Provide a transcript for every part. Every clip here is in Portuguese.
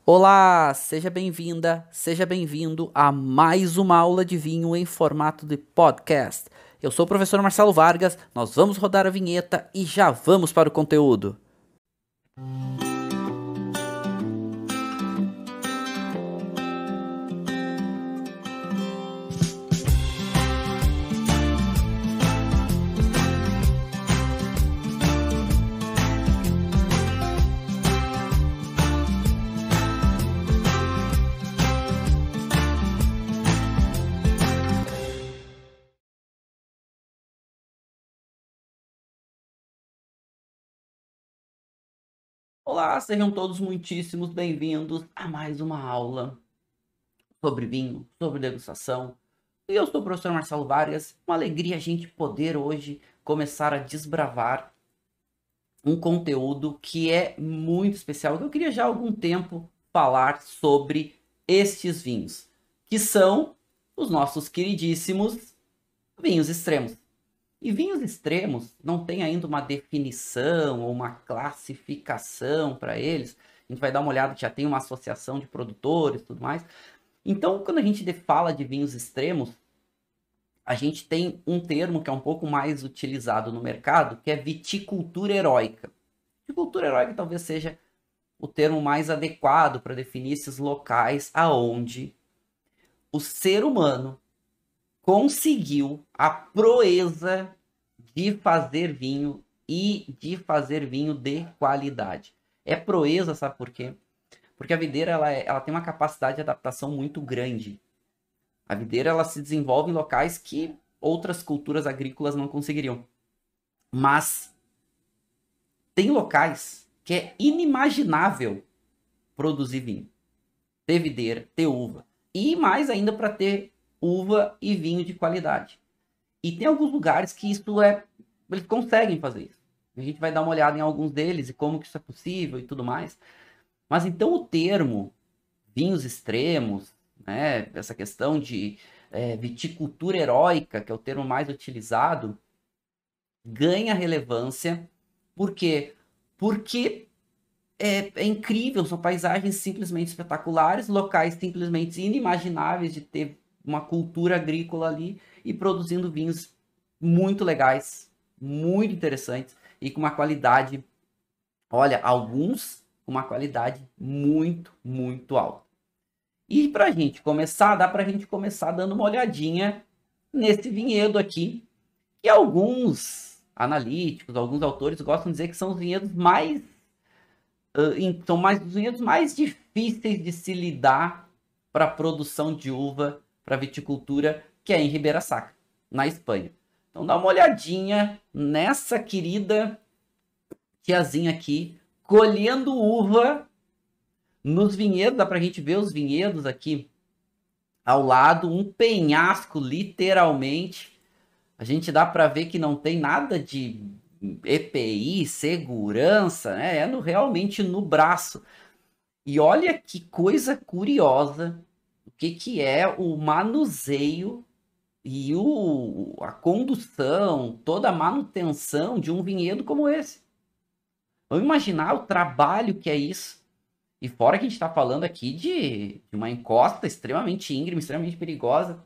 Olá, seja bem-vinda, seja bem-vindo a mais uma aula de vinho em formato de podcast. Eu sou o professor Marcelo Vargas, nós vamos rodar a vinheta e já vamos para o conteúdo. Olá, sejam todos muitíssimos bem-vindos a mais uma aula sobre vinho, sobre degustação. E eu sou o professor Marcelo Vargas, uma alegria a gente poder hoje começar a desbravar um conteúdo que é muito especial, que eu queria já há algum tempo falar sobre estes vinhos, que são os nossos queridíssimos vinhos extremos. E vinhos extremos não tem ainda uma definição ou uma classificação para eles. A gente vai dar uma olhada, já tem uma associação de produtores e tudo mais. Então, quando a gente fala de vinhos extremos, a gente tem um termo que é um pouco mais utilizado no mercado, que é viticultura heróica. Viticultura heróica talvez seja o termo mais adequado para definir esses locais aonde o ser humano conseguiu a proeza de fazer vinho e de fazer vinho de qualidade. É proeza, sabe por quê? Porque a videira ela tem uma capacidade de adaptação muito grande. A videira ela se desenvolve em locais que outras culturas agrícolas não conseguiriam. Mas tem locais que é inimaginável produzir vinho, ter videira, ter uva. E mais ainda para ter uva e vinho de qualidade. E tem alguns lugares que eles conseguem fazer isso. A gente vai dar uma olhada em alguns deles e como que isso é possível e tudo mais. Mas então o termo vinhos extremos, né, essa questão de viticultura heróica, que é o termo mais utilizado, ganha relevância. Por quê? Porque é incrível, são paisagens simplesmente espetaculares, locais simplesmente inimagináveis de ter uma cultura agrícola ali e produzindo vinhos muito legais, muito interessantes e com uma qualidade, olha, alguns com uma qualidade muito, muito alta. E para a gente começar, dá para a gente começar dando uma olhadinha nesse vinhedo aqui, que alguns analíticos, alguns autores gostam de dizer que são os vinhedos os vinhedos mais difíceis de se lidar para a produção de uva, para viticultura, que é em Ribeira Sacra, na Espanha. Então dá uma olhadinha nessa querida tiazinha aqui, colhendo uva nos vinhedos. Dá para a gente ver os vinhedos aqui ao lado, um penhasco, literalmente. A gente dá para ver que não tem nada de EPI, segurança, né? Realmente no braço. E olha que coisa curiosa, o que é o manuseio e a condução, toda a manutenção de um vinhedo como esse. Vamos imaginar o trabalho que é isso. E fora que a gente está falando aqui de uma encosta extremamente íngreme, extremamente perigosa.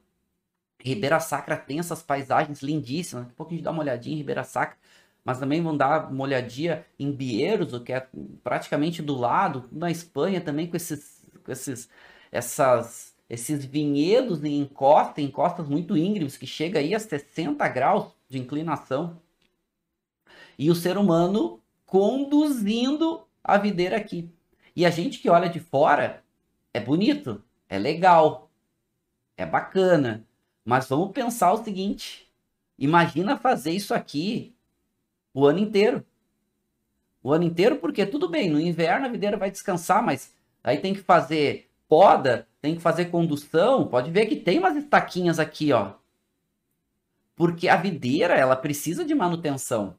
Ribeira Sacra tem essas paisagens lindíssimas. Daqui a pouco a gente dá uma olhadinha em Ribeira Sacra. Mas também vão dar uma olhadinha em Bierzo, que é praticamente do lado, na Espanha também, com esses vinhedos em encostas muito íngremes, que chega aí a 60 graus de inclinação. E o ser humano conduzindo a videira aqui. E a gente que olha de fora, é bonito, é legal, é bacana. Mas vamos pensar o seguinte, imagina fazer isso aqui o ano inteiro. O ano inteiro, porque tudo bem, no inverno a videira vai descansar, mas aí tem que fazer poda, tem que fazer condução. Pode ver que tem umas estaquinhas aqui, ó. Porque a videira, ela precisa de manutenção.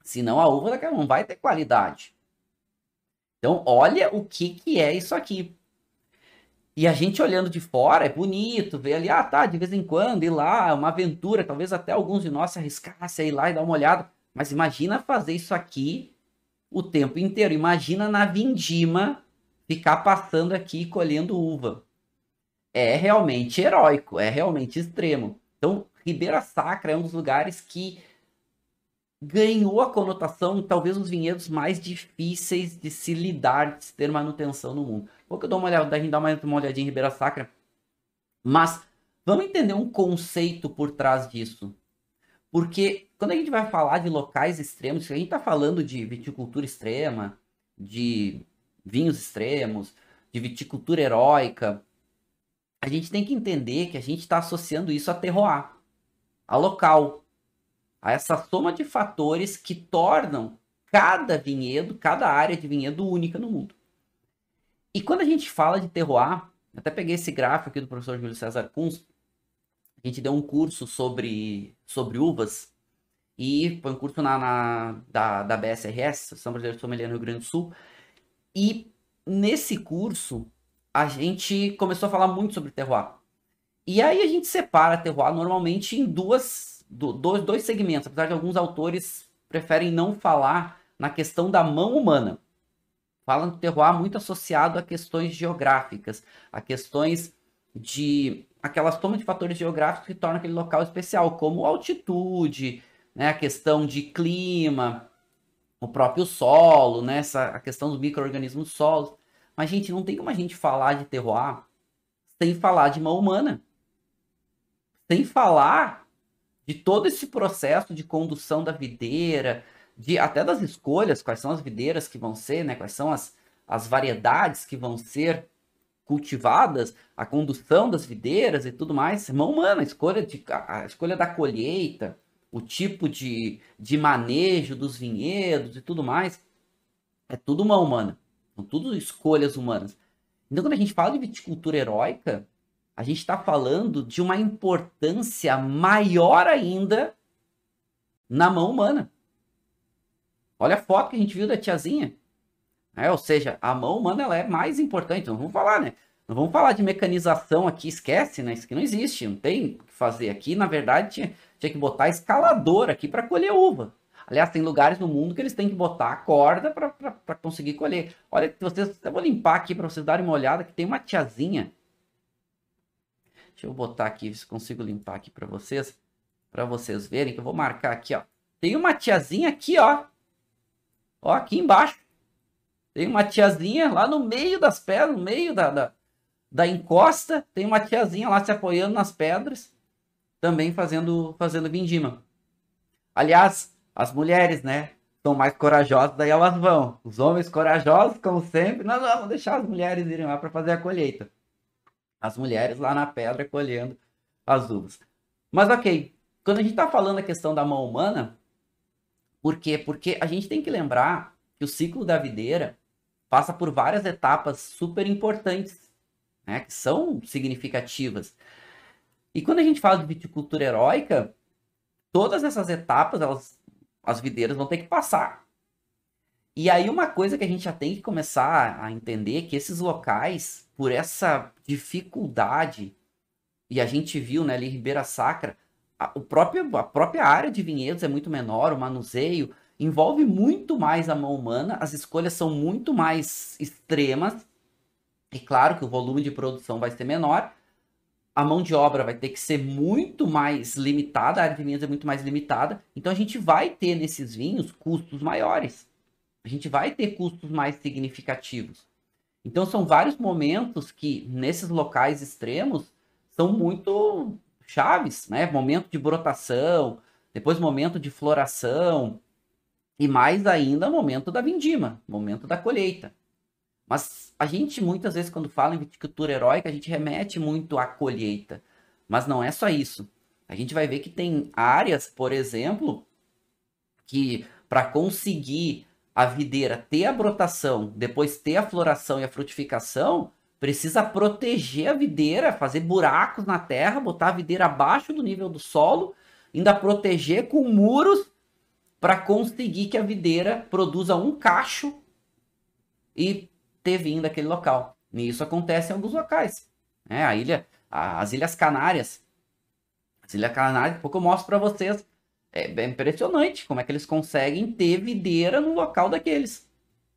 Senão a uva daqui não vai ter qualidade. Então, olha o que é isso aqui. E a gente olhando de fora, é bonito, ver ali, tá, de vez em quando, ir lá, uma aventura, talvez até alguns de nós se arriscassem a ir lá e dar uma olhada. Mas imagina fazer isso aqui o tempo inteiro. Imagina na vindima ficar passando aqui colhendo uva. É realmente heróico, é realmente extremo. Então, Ribeira Sacra é um dos lugares que ganhou a conotação, talvez os vinhedos mais difíceis de se lidar, de se ter manutenção no mundo. Vou que eu dou uma olhada, a gente dá uma olhadinha em Ribeira Sacra, mas vamos entender um conceito por trás disso. Porque quando a gente vai falar de locais extremos, a gente está falando de viticultura extrema, de vinhos extremos, de viticultura heróica, a gente tem que entender que a gente está associando isso a terroir, a local, a essa soma de fatores que tornam cada vinhedo, cada área de vinhedo única no mundo. E quando a gente fala de terroir, até peguei esse gráfico aqui do professor Júlio César Kunz, a gente deu um curso sobre uvas, e foi um curso da BSRS, São Brasileiro de Sommelier no Rio Grande do Sul, e nesse curso a gente começou a falar muito sobre terroir. E aí a gente separa terroir normalmente em dois segmentos, apesar de alguns autores preferem não falar na questão da mão humana. Falam do terroir muito associado a questões geográficas, a questões de aquela soma de fatores geográficos que tornam aquele local especial, como altitude, né, a questão de clima, o próprio solo, né, a questão dos micro-organismos do solo. Mas, gente, não tem como a gente falar de terroir sem falar de mão humana. Sem falar de todo esse processo de condução da videira, até das escolhas, quais são as videiras que vão ser, né, quais são as variedades que vão ser cultivadas, a condução das videiras e tudo mais. Mão humana, a escolha da colheita, o tipo de manejo dos vinhedos e tudo mais, é tudo mão humana. São tudo escolhas humanas. Então, quando a gente fala de viticultura heróica, a gente está falando de uma importância maior ainda na mão humana. Olha a foto que a gente viu da tiazinha. Ou seja, a mão humana ela é mais importante. Não vamos falar, né? Não vamos falar de mecanização aqui, esquece, né? Isso aqui não existe, não tem o que fazer aqui. Na verdade, tinha que botar escalador aqui para colher uva. Aliás, tem lugares no mundo que eles têm que botar a corda para conseguir colher. Olha, eu vou limpar aqui para vocês darem uma olhada, que tem uma tiazinha. Deixa eu botar aqui, se consigo limpar aqui para vocês verem, que eu vou marcar aqui, ó. Tem uma tiazinha aqui, ó. Ó, aqui embaixo. Tem uma tiazinha lá no meio das pedras, no meio da encosta. Tem uma tiazinha lá se apoiando nas pedras, também fazendo vindima. Aliás, as mulheres, né, são mais corajosas, daí elas vão. Os homens corajosos, como sempre, não, vamos deixar as mulheres irem lá para fazer a colheita. As mulheres lá na pedra colhendo as uvas. Mas ok, quando a gente está falando a questão da mão humana, por quê? Porque a gente tem que lembrar que o ciclo da videira passa por várias etapas super importantes, né, que são significativas. E quando a gente fala de viticultura heróica, todas essas etapas, as videiras vão ter que passar. E aí uma coisa que a gente já tem que começar a entender é que esses locais, por essa dificuldade, e a gente viu, né, ali em Ribeira Sacra, a própria área de vinhedos é muito menor, o manuseio envolve muito mais a mão humana, as escolhas são muito mais extremas, e claro que o volume de produção vai ser menor, a mão de obra vai ter que ser muito mais limitada, a área de vinhedos é muito mais limitada, então a gente vai ter nesses vinhos custos maiores, a gente vai ter custos mais significativos. Então são vários momentos que nesses locais extremos são muito chaves, né? Momento de brotação, depois momento de floração e mais ainda momento da vindima, momento da colheita. Mas a gente muitas vezes quando fala em viticultura heróica, a gente remete muito à colheita, mas não é só isso. A gente vai ver que tem áreas, por exemplo, que para conseguir a videira ter a brotação, depois ter a floração e a frutificação, precisa proteger a videira, fazer buracos na terra, botar a videira abaixo do nível do solo, ainda proteger com muros para conseguir que a videira produza um cacho e ter vinho daquele local. E isso acontece em alguns locais. As Ilhas Canárias. As Ilhas Canárias, pouco eu mostro para vocês. É impressionante como é que eles conseguem ter videira no local daqueles.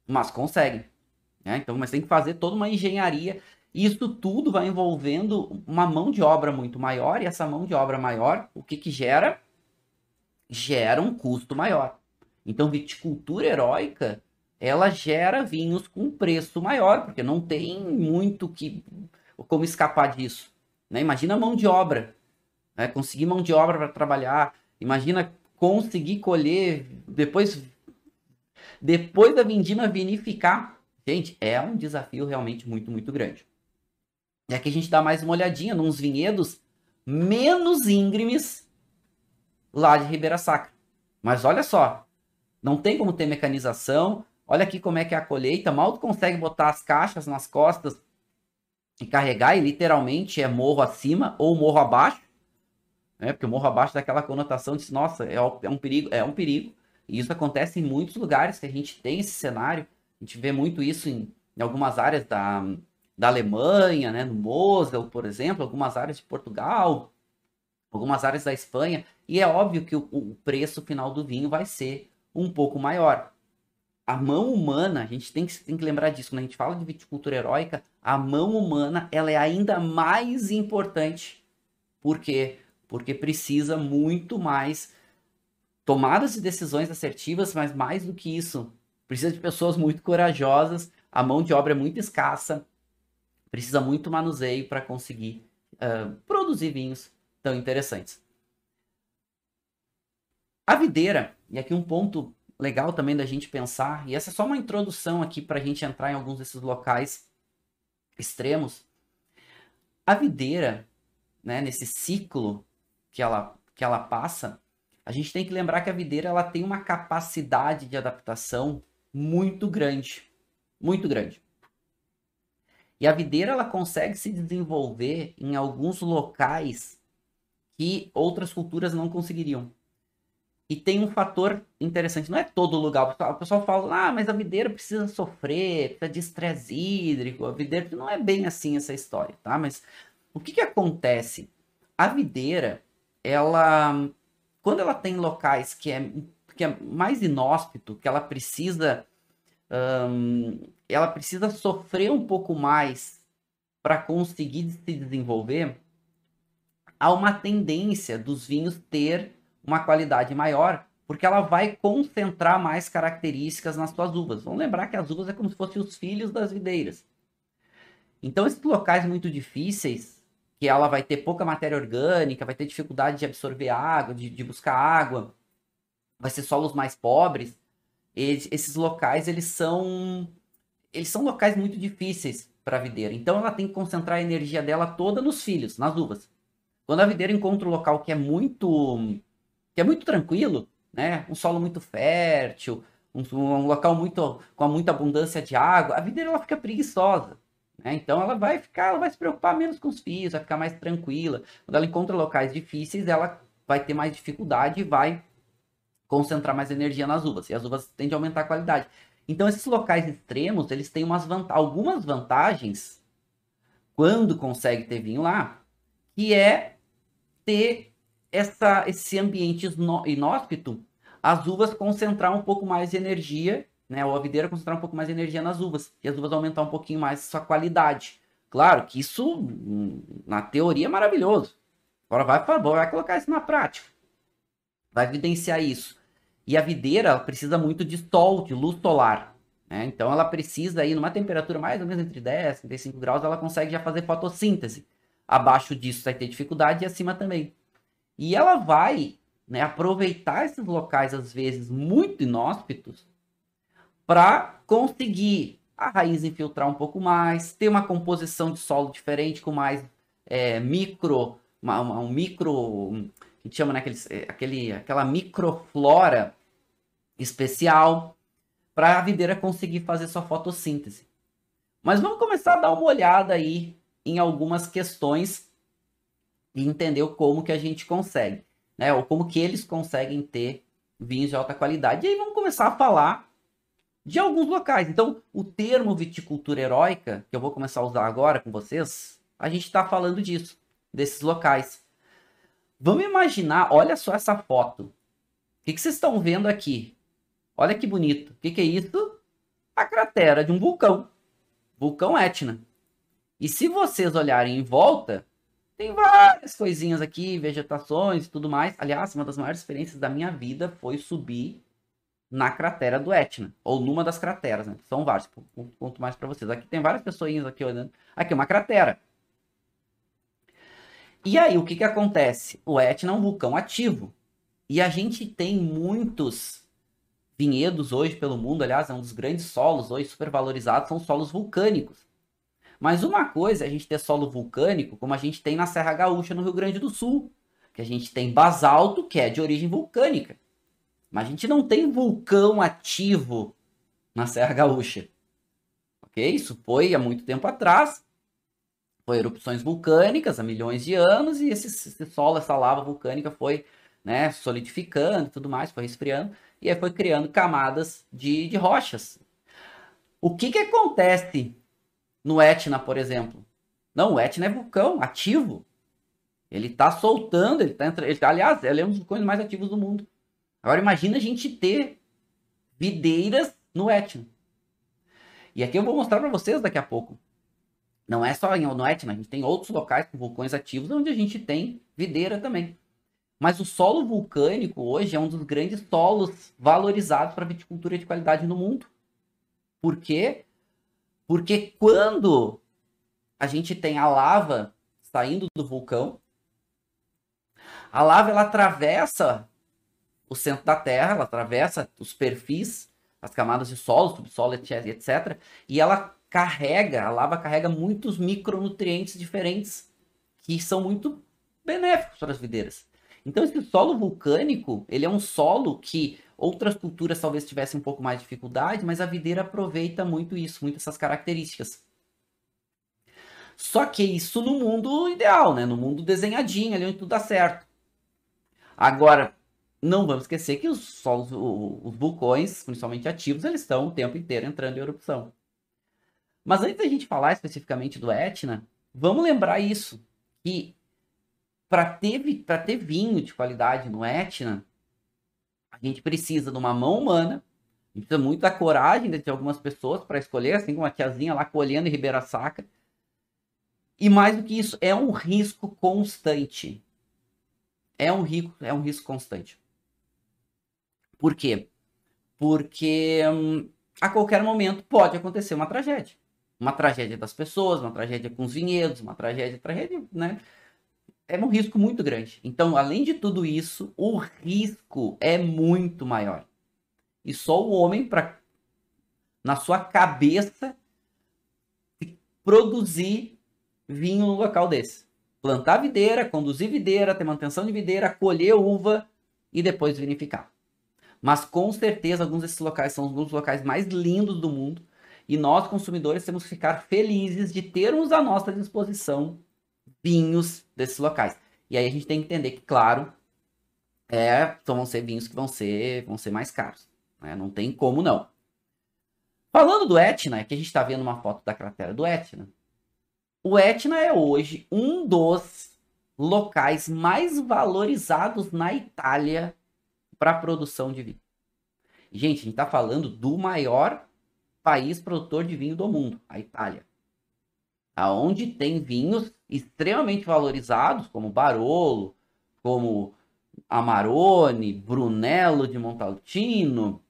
Mas conseguem. né? Então, mas tem que fazer toda uma engenharia. E isso tudo vai envolvendo uma mão de obra muito maior. E essa mão de obra maior, o que que gera? Gera um custo maior. Então, viticultura heróica, ela gera vinhos com preço maior, porque não tem muito como escapar disso, né? Imagina a mão de obra, né? Conseguir mão de obra para trabalhar, imagina conseguir colher, depois da vindima vinificar. Gente, é um desafio realmente muito, muito grande. E aqui a gente dá mais uma olhadinha nos vinhedos menos íngremes lá de Ribeira Sacra. Mas olha só, não tem como ter mecanização. Olha aqui como é que é a colheita. Mal tu consegue botar as caixas nas costas e carregar, e literalmente é morro acima ou morro abaixo, né? Porque o morro abaixo dá aquela conotação de, nossa, é um perigo, é um perigo. E isso acontece em muitos lugares que a gente tem esse cenário. A gente vê muito isso em algumas áreas da Alemanha, né? No Mosel, por exemplo, algumas áreas de Portugal, algumas áreas da Espanha. E é óbvio que o preço final do vinho vai ser um pouco maior. A mão humana, a gente tem que lembrar disso, quando a gente fala de viticultura heróica, a mão humana ela é ainda mais importante. Por quê? Porque precisa muito mais tomadas de decisões assertivas, mas mais do que isso, precisa de pessoas muito corajosas, a mão de obra é muito escassa, precisa muito manuseio para conseguir produzir vinhos tão interessantes. A videira, e aqui um ponto legal também da gente pensar, e essa é só uma introdução aqui para a gente entrar em alguns desses locais extremos. A videira, né, nesse ciclo que ela passa, a gente tem que lembrar que a videira ela tem uma capacidade de adaptação muito grande, muito grande. E a videira ela consegue se desenvolver em alguns locais que outras culturas não conseguiriam. E tem um fator interessante, não é todo lugar. O pessoal fala, mas a videira precisa sofrer, precisa de estresse hídrico. A videira não é bem assim essa história, tá? Mas o que acontece? A videira, quando ela tem locais que é mais inóspito, que ela precisa sofrer um pouco mais para conseguir se desenvolver, há uma tendência dos vinhos ter uma qualidade maior, porque ela vai concentrar mais características nas suas uvas. Vamos lembrar que as uvas é como se fossem os filhos das videiras. Então, esses locais muito difíceis, que ela vai ter pouca matéria orgânica, vai ter dificuldade de absorver água, de buscar água, vai ser solos mais pobres, esses locais, eles são locais muito difíceis para a videira. Então, ela tem que concentrar a energia dela toda nos filhos, nas uvas. Quando a videira encontra um local que é muito tranquilo, né? Um solo muito fértil, um local com muita abundância de água, a videira ela fica preguiçosa, né? Então ela vai se preocupar menos com os fios, vai ficar mais tranquila. Quando ela encontra locais difíceis, ela vai ter mais dificuldade e vai concentrar mais energia nas uvas. E as uvas tendem a aumentar a qualidade. Então esses locais extremos, eles têm algumas vantagens quando consegue ter vinho lá, que é ter esse ambiente inóspito, as uvas concentrar um pouco mais de energia, né? Ou a videira concentrar um pouco mais de energia nas uvas, e as uvas aumentar um pouquinho mais sua qualidade. Claro que isso, na teoria, é maravilhoso. Agora vai colocar isso na prática. Vai evidenciar isso. E a videira precisa muito de sol, de luz solar, né? Então ela precisa ir numa temperatura mais ou menos entre 10 e 35 graus, ela consegue já fazer fotossíntese. Abaixo disso vai ter dificuldade e acima também. E ela vai, né, aproveitar esses locais, às vezes, muito inóspitos, para conseguir a raiz infiltrar um pouco mais, ter uma composição de solo diferente, com mais um micro, que a gente chama, né, aquela microflora especial, para a videira conseguir fazer sua fotossíntese. Mas vamos começar a dar uma olhada aí em algumas questões e entender como que a gente consegue, né? Ou como que eles conseguem ter vinhos de alta qualidade. E aí vamos começar a falar de alguns locais. Então, o termo viticultura heróica, que eu vou começar a usar agora com vocês, a gente está falando disso, desses locais. Vamos imaginar, olha só essa foto. O que vocês estão vendo aqui? Olha que bonito. O que é isso? A cratera de um vulcão. vulcão Etna. E se vocês olharem em volta, tem várias coisinhas aqui, vegetações e tudo mais. Aliás, uma das maiores experiências da minha vida foi subir na cratera do Etna, ou numa das crateras, né? São vários, conto mais para vocês. Aqui tem várias pessoinhas aqui olhando. Aqui é uma cratera. E aí, o que acontece? O Etna é um vulcão ativo. E a gente tem muitos vinhedos hoje pelo mundo, aliás, é um dos grandes solos hoje supervalorizados, são solos vulcânicos. Mas uma coisa é a gente ter solo vulcânico, como a gente tem na Serra Gaúcha, no Rio Grande do Sul, que a gente tem basalto, que é de origem vulcânica. Mas a gente não tem vulcão ativo na Serra Gaúcha. Ok? Isso foi há muito tempo atrás. Foi erupções vulcânicas há milhões de anos, e esse solo, essa lava vulcânica foi, né, solidificando e tudo mais, foi resfriando, e aí foi criando camadas de rochas. O que acontece no Etna, por exemplo? Não, o Etna é vulcão ativo. Ele está soltando, aliás, ele é um dos vulcões mais ativos do mundo. Agora imagina a gente ter videiras no Etna. E aqui eu vou mostrar para vocês daqui a pouco. Não é só no Etna, a gente tem outros locais com vulcões ativos onde a gente tem videira também. Mas o solo vulcânico hoje é um dos grandes solos valorizados para viticultura de qualidade no mundo. Por quê? Porque quando a gente tem a lava saindo do vulcão, a lava ela atravessa o centro da Terra, ela atravessa os perfis, as camadas de solo, subsolo, etc. E ela a lava carrega muitos micronutrientes diferentes que são muito benéficos para as videiras. Então esse solo vulcânico, ele é um solo que outras culturas talvez tivessem um pouco mais de dificuldade, mas a videira aproveita muito isso, muito essas características. Só que isso no mundo ideal, né? No mundo desenhadinho, ali onde tudo dá certo. Agora, não vamos esquecer que os solos, os vulcões, principalmente ativos, eles estão o tempo inteiro entrando em erupção. Mas antes da gente falar especificamente do Etna, vamos lembrar isso, que para ter vinho de qualidade no Etna, a gente precisa de uma mão humana, a gente precisa muito da coragem de algumas pessoas para escolher, assim como a tiazinha lá colhendo em Ribeira Sacra. E mais do que isso, é um risco constante. É um risco constante. Por quê? Porque a qualquer momento pode acontecer uma tragédia. Uma tragédia das pessoas, uma tragédia com os vinhedos, uma tragédia, né? É um risco muito grande. Então, além de tudo isso, o risco é muito maior. E só o homem, na sua cabeça, produzir vinho no local desse. Plantar videira, conduzir videira, ter manutenção de videira, colher uva e depois vinificar. Mas com certeza alguns desses locais são os locais mais lindos do mundo. E nós, consumidores, temos que ficar felizes de termos à nossa disposição vinhos desses locais. E aí a gente tem que entender que, claro, vão ser vinhos que vão ser mais caros. Né? Não tem como não. Falando do Etna, que a gente está vendo uma foto da cratera do Etna. O Etna é hoje um dos locais mais valorizados na Itália para a produção de vinho. Gente, a gente está falando do maior país produtor de vinho do mundo, a Itália. Aonde tem vinhos extremamente valorizados, como Barolo, como Amarone, Brunello de Montalcino,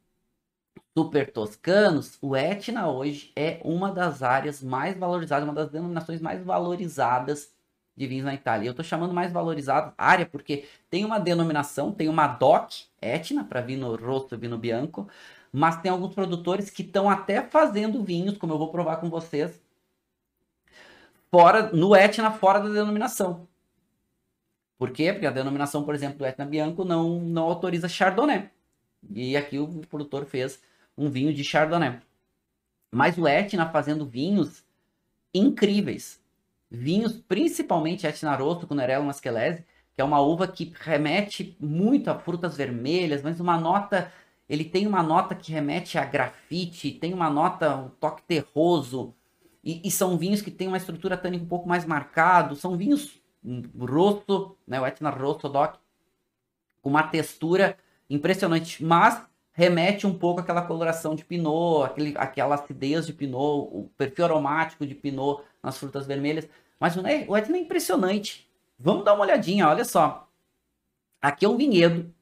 Super Toscanos. O Etna hoje é uma das áreas mais valorizadas, uma das denominações mais valorizadas de vinhos na Itália. Eu estou chamando mais valorizado área porque tem uma denominação, tem uma DOC Etna para vinho rosso e vinho bianco, mas tem alguns produtores que estão até fazendo vinhos, como eu vou provar com vocês, no Etna fora da denominação. Por quê? Porque a denominação, por exemplo, do Etna Bianco não autoriza Chardonnay. E aqui o produtor fez um vinho de Chardonnay. Mas o Etna fazendo vinhos incríveis. Vinhos, principalmente Etna Rosso com Nerello Mascalese, que é uma uva que remete muito a frutas vermelhas, mas ele tem uma nota que remete a grafite, tem uma nota, um toque terroso, e são vinhos que têm uma estrutura tânica um pouco mais marcada, são vinhos rosso, né, o Etna Rosso DOC, com uma textura impressionante, mas remete um pouco àquela coloração de Pinot, aquela acidez de Pinot, o perfil aromático de Pinot nas frutas vermelhas. Mas o Etna é impressionante. Vamos dar uma olhadinha, olha só. Aqui é um vinhedo.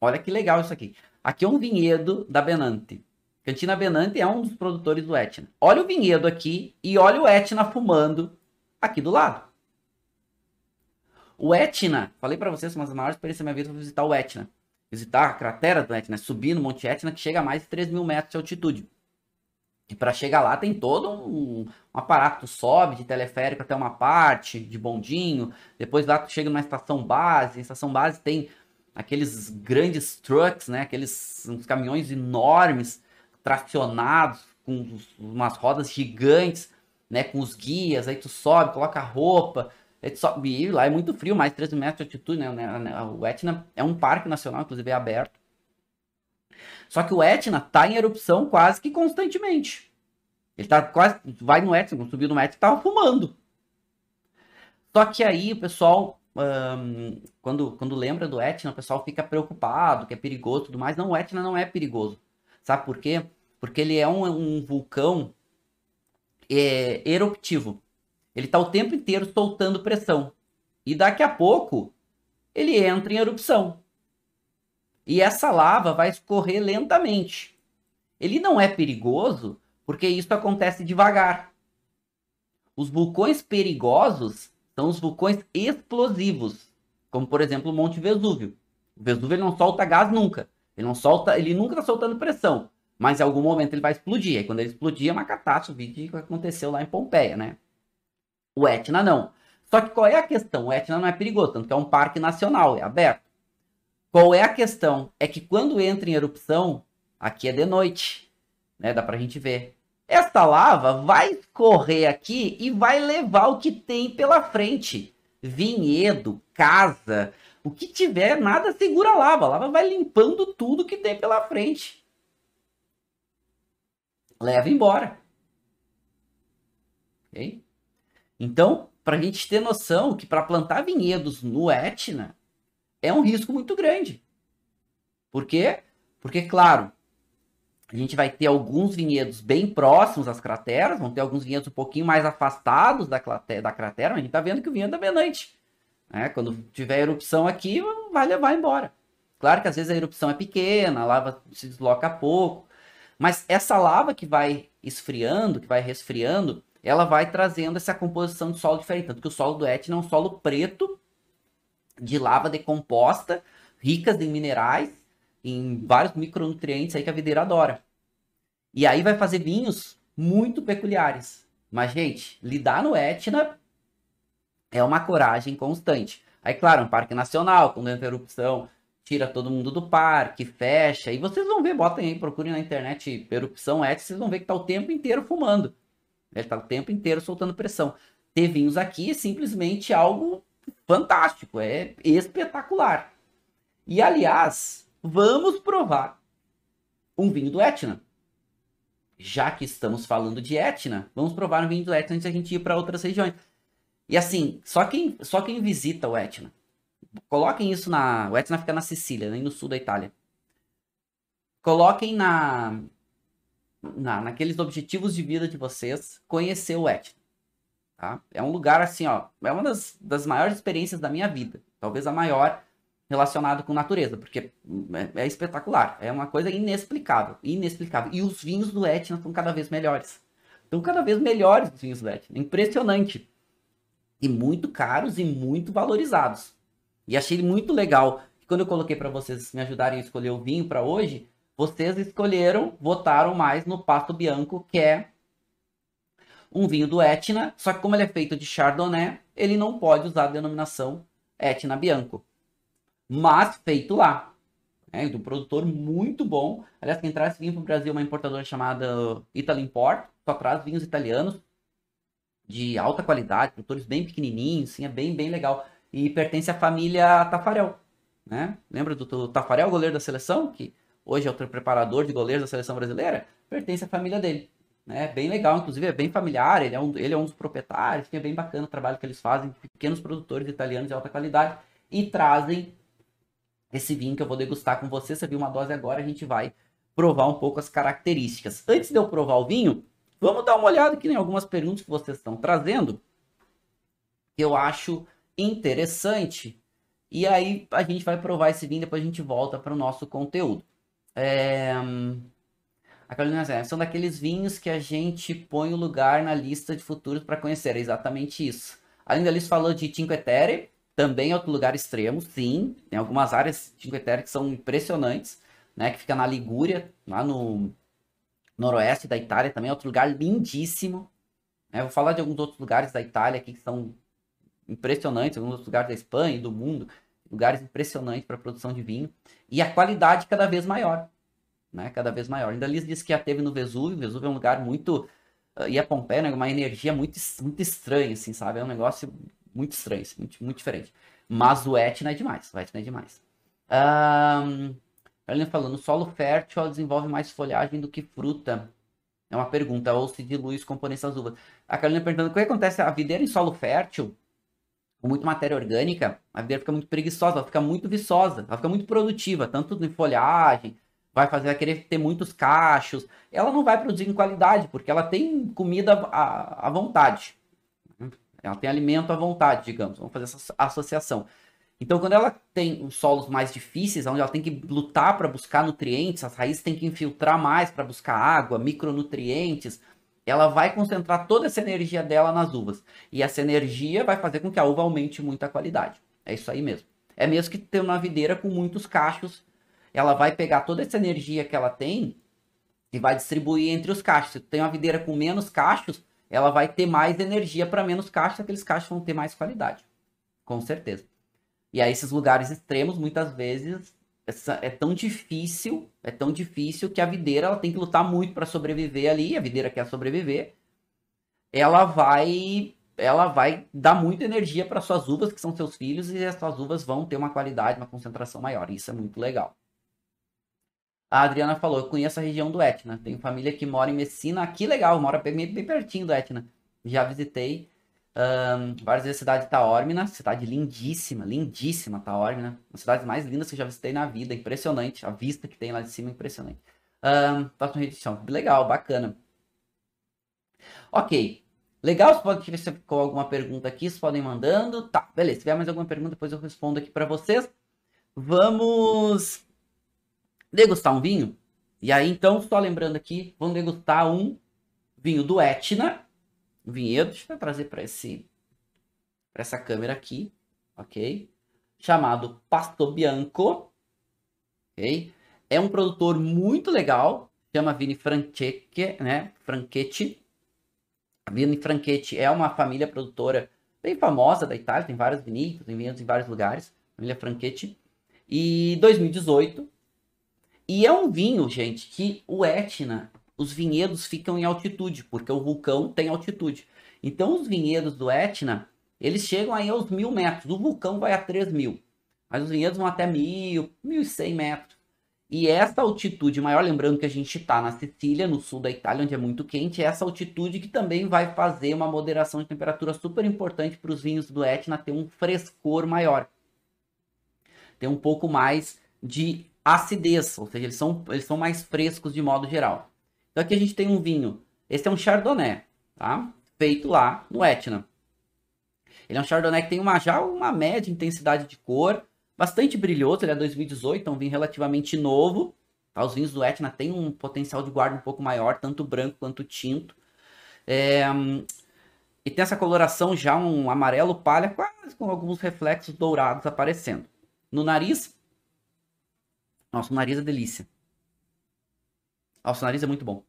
Olha que legal isso aqui. Aqui é um vinhedo da Benante. Cantina Benante é um dos produtores do Etna. Olha o vinhedo aqui e olha o Etna fumando aqui do lado. O Etna, falei para vocês, uma das maiores experiências da minha vida foi visitar o Etna. Visitar a cratera do Etna, subir no Monte Etna, que chega a mais de 3.000 metros de altitude. E para chegar lá tem todo um aparato. Tu sobe de teleférico até uma parte, de bondinho. Depois lá tu chega numa estação base. A estação base tem aqueles grandes trucks, né? Uns caminhões enormes, tracionados, com umas rodas gigantes, né? Com os guias. Aí tu sobe, coloca a roupa. Aí tu sobe, e lá é muito frio, mais de 13 metros de altitude, né? O Etna é um parque nacional, inclusive é aberto. Só que o Etna está em erupção quase que constantemente. Ele tá quase, vai no Etna, subiu no Etna, tava fumando. Só que aí o pessoal, quando lembra do Etna, o pessoal fica preocupado, que é perigoso e tudo mais. Não, o Etna não é perigoso. Sabe por quê? Porque ele é um vulcão eruptivo. Ele está o tempo inteiro soltando pressão. E daqui a pouco, ele entra em erupção. E essa lava vai escorrer lentamente. Ele não é perigoso porque isso acontece devagar. Os vulcões perigosos são os vulcões explosivos, como por exemplo o Monte Vesúvio. O Vesúvio ele não solta gás nunca. Ele nunca está soltando pressão, mas em algum momento ele vai explodir. Aí quando ele explodir é uma catástrofe, de que aconteceu lá em Pompeia, né? O Etna não. Só que qual é a questão? O Etna não é perigoso, tanto que é um parque nacional, é aberto. Qual é a questão? É que quando entra em erupção, aqui é de noite, né? Dá pra gente ver. Esta lava vai escorrer aqui e vai levar o que tem pela frente. Vinhedo, casa, o que tiver, nada segura a lava. A lava vai limpando tudo que tem pela frente. Leva embora. Ok? Então, para a gente ter noção que para plantar vinhedos no Etna é um risco muito grande. Por quê? Porque, claro, a gente vai ter alguns vinhedos bem próximos às crateras, vão ter alguns vinhedos um pouquinho mais afastados da cratera, mas a gente está vendo que o vinhedo é benante. Né? Quando tiver erupção aqui, vai levar embora. Claro que às vezes a erupção é pequena, a lava se desloca pouco, mas essa lava que vai esfriando, que vai resfriando, ela vai trazendo essa composição de solo diferente. Tanto que o solo do Etna é um solo preto, de lava decomposta, ricas em minerais, em vários micronutrientes aí que a videira adora. E aí vai fazer vinhos muito peculiares. Mas, gente, lidar no Etna é uma coragem constante. Aí, claro, um parque nacional, quando entra erupção, tira todo mundo do parque, fecha. E vocês vão ver, botem aí, procurem na internet erupção Etna, vocês vão ver que tá o tempo inteiro fumando. Ele tá o tempo inteiro soltando pressão. Ter vinhos aqui é simplesmente algo fantástico, é espetacular. E, aliás, vamos provar um vinho do Etna. Já que estamos falando de Etna, vamos provar um vinho do Etna antes da gente ir para outras regiões. E assim, só quem visita o Etna, coloquem isso o Etna fica na Sicília, nem no sul da Itália. Coloquem naqueles objetivos de vida de vocês, conhecer o Etna. Tá? É um lugar assim, ó, é uma das maiores experiências da minha vida. Talvez a maior relacionado com natureza, porque é espetacular. É uma coisa inexplicável, inexplicável. E os vinhos do Etna estão cada vez melhores. Estão cada vez melhores os vinhos do Etna. Impressionante. E muito caros e muito valorizados. E achei muito legal que quando eu coloquei para vocês me ajudarem a escolher o vinho para hoje, vocês votaram mais no Passo Bianco, que é um vinho do Etna, só que como ele é feito de Chardonnay, ele não pode usar a denominação Etna Bianco. Mas feito lá. De um produtor muito bom. Aliás, quem traz vinho para o Brasil é uma importadora chamada Italy Import. Só traz vinhos italianos de alta qualidade, produtores bem pequenininhos, sim, é bem, bem legal. E pertence à família Taffarel. Né? Lembra do Taffarel, goleiro da seleção? Que hoje é o preparador de goleiros da seleção brasileira? Pertence à família dele. Bem legal, inclusive é bem familiar, ele é um dos proprietários, é bem bacana o trabalho que eles fazem, pequenos produtores italianos de alta qualidade, e trazem esse vinho que eu vou degustar com você. Você viu uma dose agora, a gente vai provar um pouco as características. Antes de eu provar o vinho, vamos dar uma olhada aqui em algumas perguntas que vocês estão trazendo, que eu acho interessante. E aí a gente vai provar esse vinho, depois a gente volta para o nosso conteúdo. A Carolina Zé, são daqueles vinhos que a gente põe o lugar na lista de futuros para conhecer. É exatamente isso. Além da lista falou de Cinque Terre, também é outro lugar extremo, sim. Tem algumas áreas de Cinque Terre que são impressionantes, né? Que fica na Ligúria, lá no noroeste da Itália, também é outro lugar lindíssimo. Né? Vou falar de alguns outros lugares da Itália aqui que são impressionantes, alguns outros lugares da Espanha e do mundo, lugares impressionantes para produção de vinho. E a qualidade cada vez maior. Né, cada vez maior. Ainda Liz disse que já teve no Vesúvio. O Vesúvio é um lugar muito... e a Pompeia, né, uma energia muito, muito estranha, assim, sabe? É um negócio muito estranho, assim, muito diferente. Mas o Etna é demais. O Etna é demais. A Helena falando, solo fértil desenvolve mais folhagem do que fruta. É uma pergunta. Ou se dilui os componentes das uvas. A Carolina perguntando, o que acontece? A videira em solo fértil, com muita matéria orgânica, a videira fica muito preguiçosa, ela fica muito viçosa, ela fica muito produtiva, tanto em folhagem, vai querer ter muitos cachos, ela não vai produzir em qualidade, porque ela tem comida à vontade, ela tem alimento à vontade, digamos, vamos fazer essa associação. Então, quando ela tem os solos mais difíceis, onde ela tem que lutar para buscar nutrientes, as raízes têm que infiltrar mais para buscar água, micronutrientes, ela vai concentrar toda essa energia dela nas uvas. E essa energia vai fazer com que a uva aumente muito a qualidade. É isso aí mesmo. É mesmo que ter uma videira com muitos cachos, ela vai pegar toda essa energia que ela tem e vai distribuir entre os cachos. Se tem uma videira com menos cachos, ela vai ter mais energia para menos cachos, aqueles cachos vão ter mais qualidade. Com certeza. E aí esses lugares extremos, muitas vezes, é tão difícil que a videira ela tem que lutar muito para sobreviver ali, a videira quer sobreviver, ela vai dar muita energia para suas uvas, que são seus filhos, e as suas uvas vão ter uma qualidade, uma concentração maior. Isso é muito legal. A Adriana falou, eu conheço a região do Etna, tenho família que mora em Messina, que legal, mora bem pertinho do Etna. Já visitei várias vezes a cidade de Taormina, cidade lindíssima, lindíssima Taormina, uma das cidades mais lindas que eu já visitei na vida, impressionante, a vista que tem lá de cima é impressionante. Próxima edição, legal, bacana. Ok, legal, você pode ver se ficou alguma pergunta aqui, vocês podem ir mandando, tá, beleza, se tiver mais alguma pergunta, depois eu respondo aqui para vocês. Vamos degustar um vinho, e aí então, só lembrando aqui, vamos degustar um vinho do Etna, um vinhedo, deixa eu trazer para essa câmera aqui, ok? Chamado Pasto Bianco, ok? É um produtor muito legal, chama Vini Franchetti, né? Franchetti. A Vini Franchetti é uma família produtora bem famosa da Itália, tem vários vinícolas, tem vinhos em vários lugares, família Franchetti. E 2018. E é um vinho, gente, que o Etna, os vinhedos ficam em altitude, porque o vulcão tem altitude. Então os vinhedos do Etna, eles chegam aí aos 1.000 metros. O vulcão vai a 3.000. Mas os vinhedos vão até 1.000, 1.100 metros. E essa altitude maior, lembrando que a gente está na Sicília, no sul da Itália, onde é muito quente, é essa altitude que também vai fazer uma moderação de temperatura super importante para os vinhos do Etna ter um frescor maior. Ter um pouco mais de acidez, ou seja, eles são mais frescos de modo geral. Então aqui a gente tem um vinho, esse é um Chardonnay, tá? Feito lá no Etna. Ele é um Chardonnay que tem já uma média intensidade de cor, bastante brilhoso, ele é 2018, é um vinho relativamente novo. Tá? Os vinhos do Etna têm um potencial de guarda um pouco maior, tanto branco quanto tinto. E tem essa coloração já, um amarelo palha, quase com alguns reflexos dourados aparecendo. No nariz, nossa, o nariz é delícia. Nossa, o nariz é muito bom.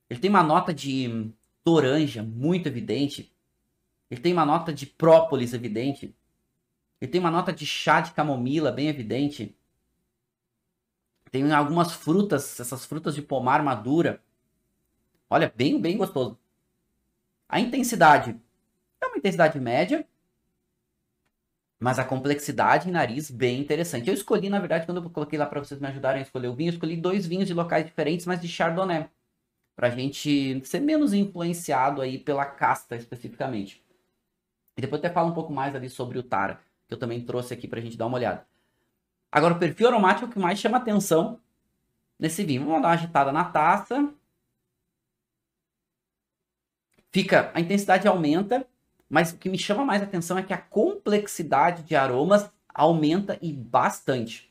Ele tem uma nota de toranja muito evidente. Ele tem uma nota de própolis evidente. Ele tem uma nota de chá de camomila bem evidente. Tem algumas frutas, essas frutas de pomar madura. Olha, bem gostoso. A intensidade é uma intensidade média, mas a complexidade em nariz bem interessante. Eu escolhi, na verdade, quando eu coloquei lá para vocês me ajudarem a escolher o vinho, eu escolhi 2 vinhos de locais diferentes, mas de Chardonnay. Pra gente ser menos influenciado aí pela casta especificamente. E depois eu até falo um pouco mais ali sobre o Tara, que eu também trouxe aqui pra gente dar uma olhada. Agora, o perfil aromático é o que mais chama atenção nesse vinho. Vamos dar uma agitada na taça. A intensidade aumenta, mas o que me chama mais atenção é que a complexidade de aromas aumenta e bastante.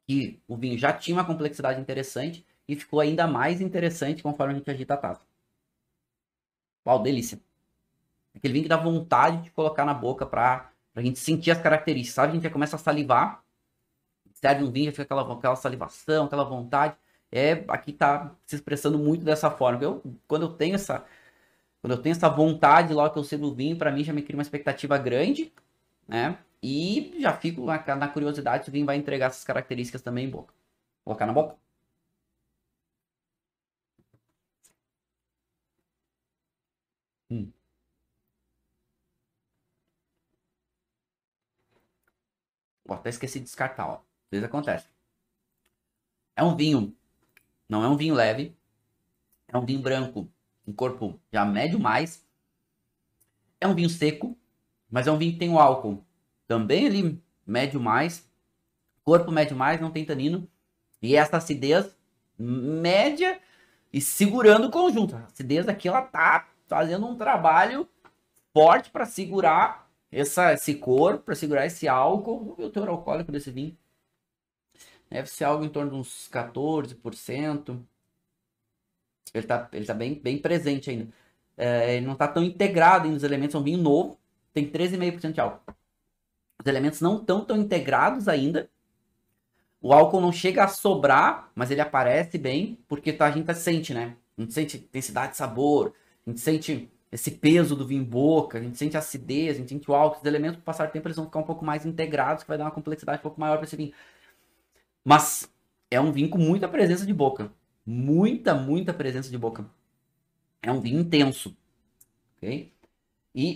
E o vinho já tinha uma complexidade interessante e ficou ainda mais interessante conforme a gente agita a taça. Uau, delícia. Aquele vinho que dá vontade de colocar na boca pra gente sentir as características, sabe? A gente já começa a salivar, serve um vinho, já fica aquela salivação, aquela vontade. Aqui tá se expressando muito dessa forma. Quando eu tenho essa vontade, logo que eu sirvo o vinho, para mim já me cria uma expectativa grande, né? E já fico na curiosidade se o vinho vai entregar essas características também em boca. Vou colocar na boca. Até esqueci de descartar, ó. Às vezes acontece. É um vinho, não é um vinho leve, é um vinho branco, um corpo já médio mais. É um vinho seco, mas é um vinho que tem o álcool também ali médio mais, corpo médio mais, não tem tanino. E essa acidez média e segurando o conjunto. A acidez aqui ela tá fazendo um trabalho forte para segurar esse corpo, para segurar esse álcool. Vamos ver o teor alcoólico desse vinho. Deve ser algo em torno de uns 14%. Ele tá bem presente ainda. Ele não tá tão integrado nos elementos. É um vinho novo. Tem 13,5% de álcool. Os elementos não estão tão integrados ainda. O álcool não chega a sobrar, mas ele aparece bem, porque a gente sente, né? A gente sente intensidade de sabor, a gente sente esse peso do vinho em boca, a gente sente a acidez, a gente sente o álcool. Os elementos, com o passar do tempo, eles vão ficar um pouco mais integrados, que vai dar uma complexidade um pouco maior para esse vinho. Mas é um vinho com muita presença de boca. Muita presença de boca. É um vinho intenso, ok?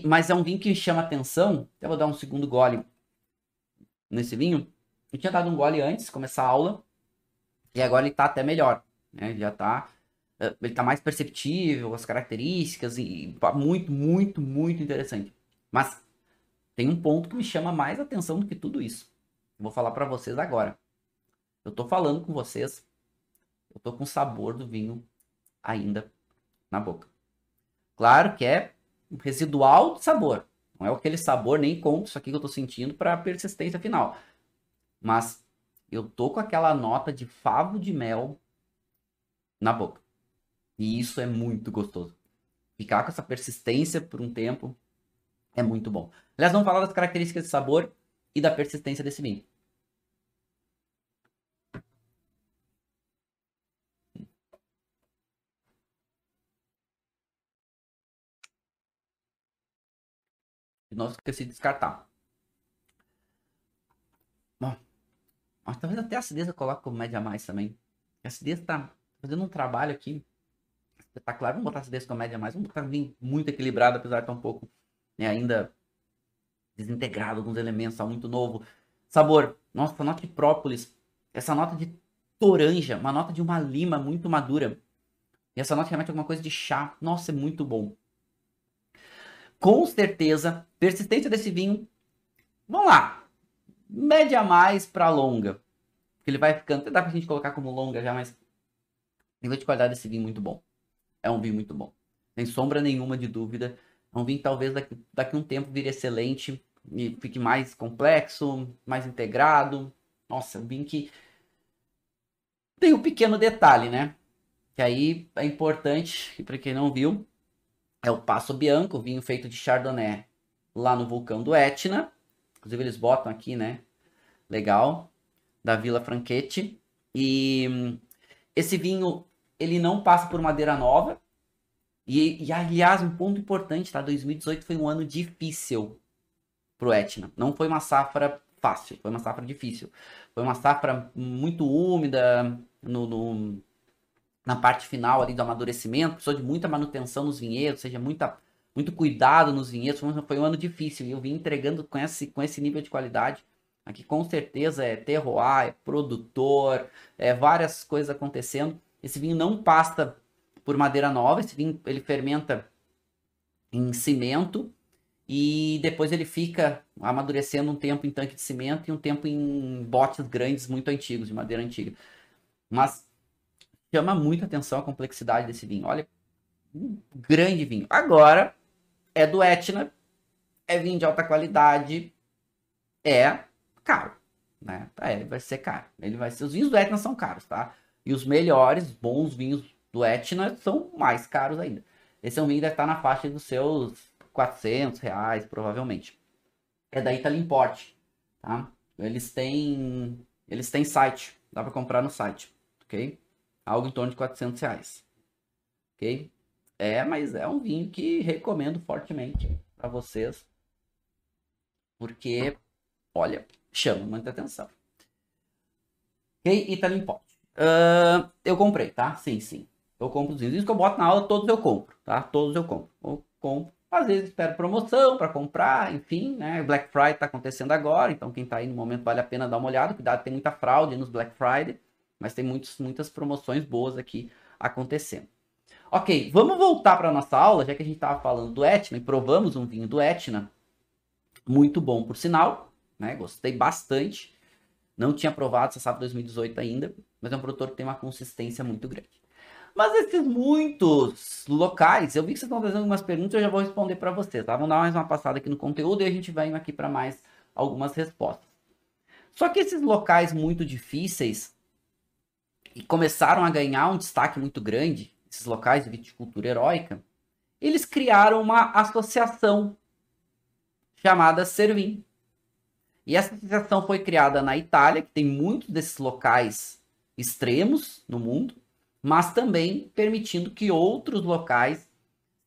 Mas é um vinho que chama atenção. Até vou dar um segundo gole nesse vinho. Eu tinha dado um gole antes de começar a aula. E agora ele tá até melhor. Né? Ele tá mais perceptível, as características. E muito interessante. Mas tem um ponto que me chama mais atenção do que tudo isso. Eu vou falar para vocês agora. Eu tô falando com vocês. Eu tô com o sabor do vinho ainda na boca. Claro que é um residual de sabor. Não é aquele sabor, nem conto isso aqui que eu tô sentindo para a persistência final. Mas eu tô com aquela nota de favo de mel na boca. E isso é muito gostoso. Ficar com essa persistência por um tempo é muito bom. Aliás, vamos falar das características de sabor e da persistência desse vinho. De novo, esqueci de descartar. Bom, mas talvez até a acidez eu coloque como média a mais também. A acidez tá fazendo um trabalho aqui espetacular. Vamos botar a acidez como média a mais. Vamos botar um vinho muito equilibrado, apesar de estar um pouco, né, ainda desintegrado, alguns elementos, tá muito novo. Sabor, nossa, nota de própolis. Essa nota de toranja, uma nota de uma lima muito madura. E essa nota remete a alguma coisa de chá. Nossa, é muito bom. Com certeza, persistência desse vinho. Vamos lá. Média mais para longa. Porque ele vai ficando. Até dá pra gente colocar como longa já, mas. Nível de qualidade desse vinho muito bom. É um vinho muito bom. Sem sombra nenhuma de dúvida. É um vinho que talvez daqui a um tempo vire excelente. E fique mais complexo, mais integrado. Nossa, um vinho que. Tem um pequeno detalhe, né? Que aí é importante, para quem não viu, é o Passo Bianco, vinho feito de Chardonnay lá no vulcão do Etna. Inclusive eles botam aqui, né? Legal. Da Vila Franchetti. E esse vinho, ele não passa por madeira nova. E aliás, um ponto importante, tá? 2018 foi um ano difícil pro Etna. Não foi uma safra fácil, foi uma safra difícil. Foi uma safra muito úmida na parte final ali do amadurecimento, precisou de muita manutenção nos vinhedos, ou seja, muito cuidado nos vinhedos. Foi um ano difícil e eu vim entregando com esse nível de qualidade. Aqui com certeza é terroir, é produtor, várias coisas acontecendo. Esse vinho não passa por madeira nova, esse vinho ele fermenta em cimento e depois ele fica amadurecendo um tempo em tanque de cimento e um tempo em botes grandes muito antigos, de madeira antiga. Mas chama muita atenção a complexidade desse vinho. Olha, um grande vinho. Agora, é do Etna, é vinho de alta qualidade, é caro, né? Ele vai ser caro. Os vinhos do Etna são caros, tá? E os melhores, bons vinhos do Etna são mais caros ainda. Esse é um vinho que deve estar na faixa dos seus R$ 400, provavelmente. É da Italy Import, tá? Eles têm site, dá para comprar no site, ok? Algo em torno de R$ 400, ok? Mas é um vinho que recomendo fortemente para vocês, porque, olha, chama muita atenção. Ok? Italy Import. Eu comprei, tá? Sim. Eu compro os vinhos. Isso que eu boto na aula, todos eu compro, tá? Todos eu compro. Eu compro. Às vezes espero promoção para comprar, enfim, né? Black Friday tá acontecendo agora, então quem tá aí no momento vale a pena dar uma olhada. Cuidado, tem muita fraude nos Black Friday, mas tem muitas promoções boas aqui acontecendo. Ok, vamos voltar para nossa aula, já que a gente estava falando do Etna e provamos um vinho do Etna, muito bom por sinal, né? Gostei bastante. Não tinha provado essa safra 2018 ainda, mas é um produtor que tem uma consistência muito grande. Mas esses muitos locais, eu vi que vocês estão fazendo algumas perguntas, eu já vou responder para vocês, tá? Vamos dar mais uma passada aqui no conteúdo e a gente vai indo aqui para mais algumas respostas. Só que esses locais muito difíceis e começaram a ganhar um destaque muito grande, esses locais de viticultura heróica, eles criaram uma associação chamada Servim. E essa associação foi criada na Itália, que tem muitos desses locais extremos no mundo, mas também permitindo que outros locais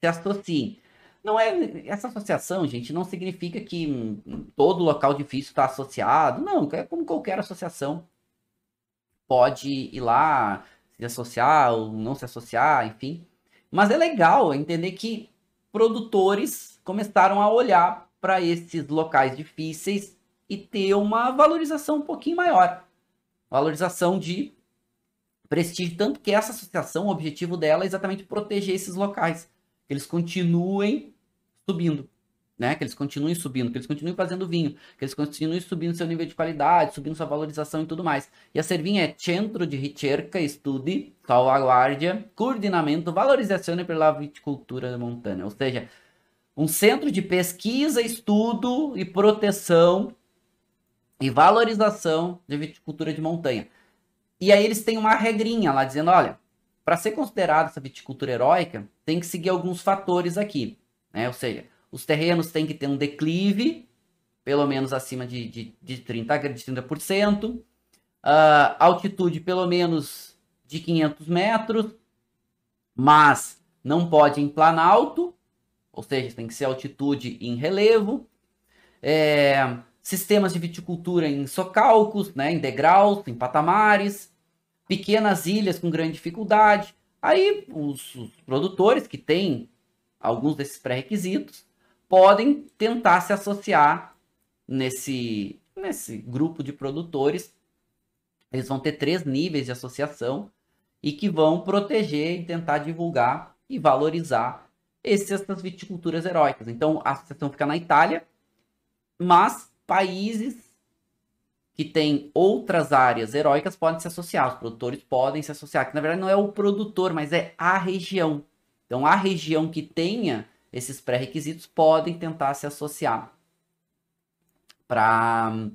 se associem. Não é essa associação, gente, não significa que todo local difícil está associado. Não, é como qualquer associação. Pode ir lá se associar ou não se associar, enfim. Mas é legal entender que produtores começaram a olhar para esses locais difíceis e ter uma valorização um pouquinho maior. Valorização de prestígio, tanto que essa associação, o objetivo dela é exatamente proteger esses locais, que eles continuem subindo, né? Que eles continuem subindo, que eles continuem fazendo vinho, que eles continuem subindo seu nível de qualidade, subindo sua valorização e tudo mais. E a Servim é Centro di Ricerca e Studi, Salvaguardia, Coordinamento, Valorizzazione per la Viticultura Montana, ou seja, um centro de pesquisa, estudo e proteção e valorização de viticultura de montanha. E aí eles têm uma regrinha lá dizendo, olha, para ser considerada essa viticultura heróica, tem que seguir alguns fatores aqui, né? Ou seja, os terrenos têm que ter um declive, pelo menos acima de 30%, altitude pelo menos de 500 metros, mas não pode em planalto, ou seja, tem que ser altitude em relevo, sistemas de viticultura em socalcos, né, em degraus, em patamares, pequenas ilhas com grande dificuldade. Aí os produtores que têm alguns desses pré-requisitos podem tentar se associar nesse grupo de produtores. Eles vão ter 3 níveis de associação e que vão proteger e tentar divulgar e valorizar essas viticulturas heróicas. Então a associação fica na Itália, mas países que têm outras áreas heróicas podem se associar, os produtores podem se associar, que na verdade não é o produtor, mas é a região. Então a região que tenha esses pré-requisitos podem tentar se associar para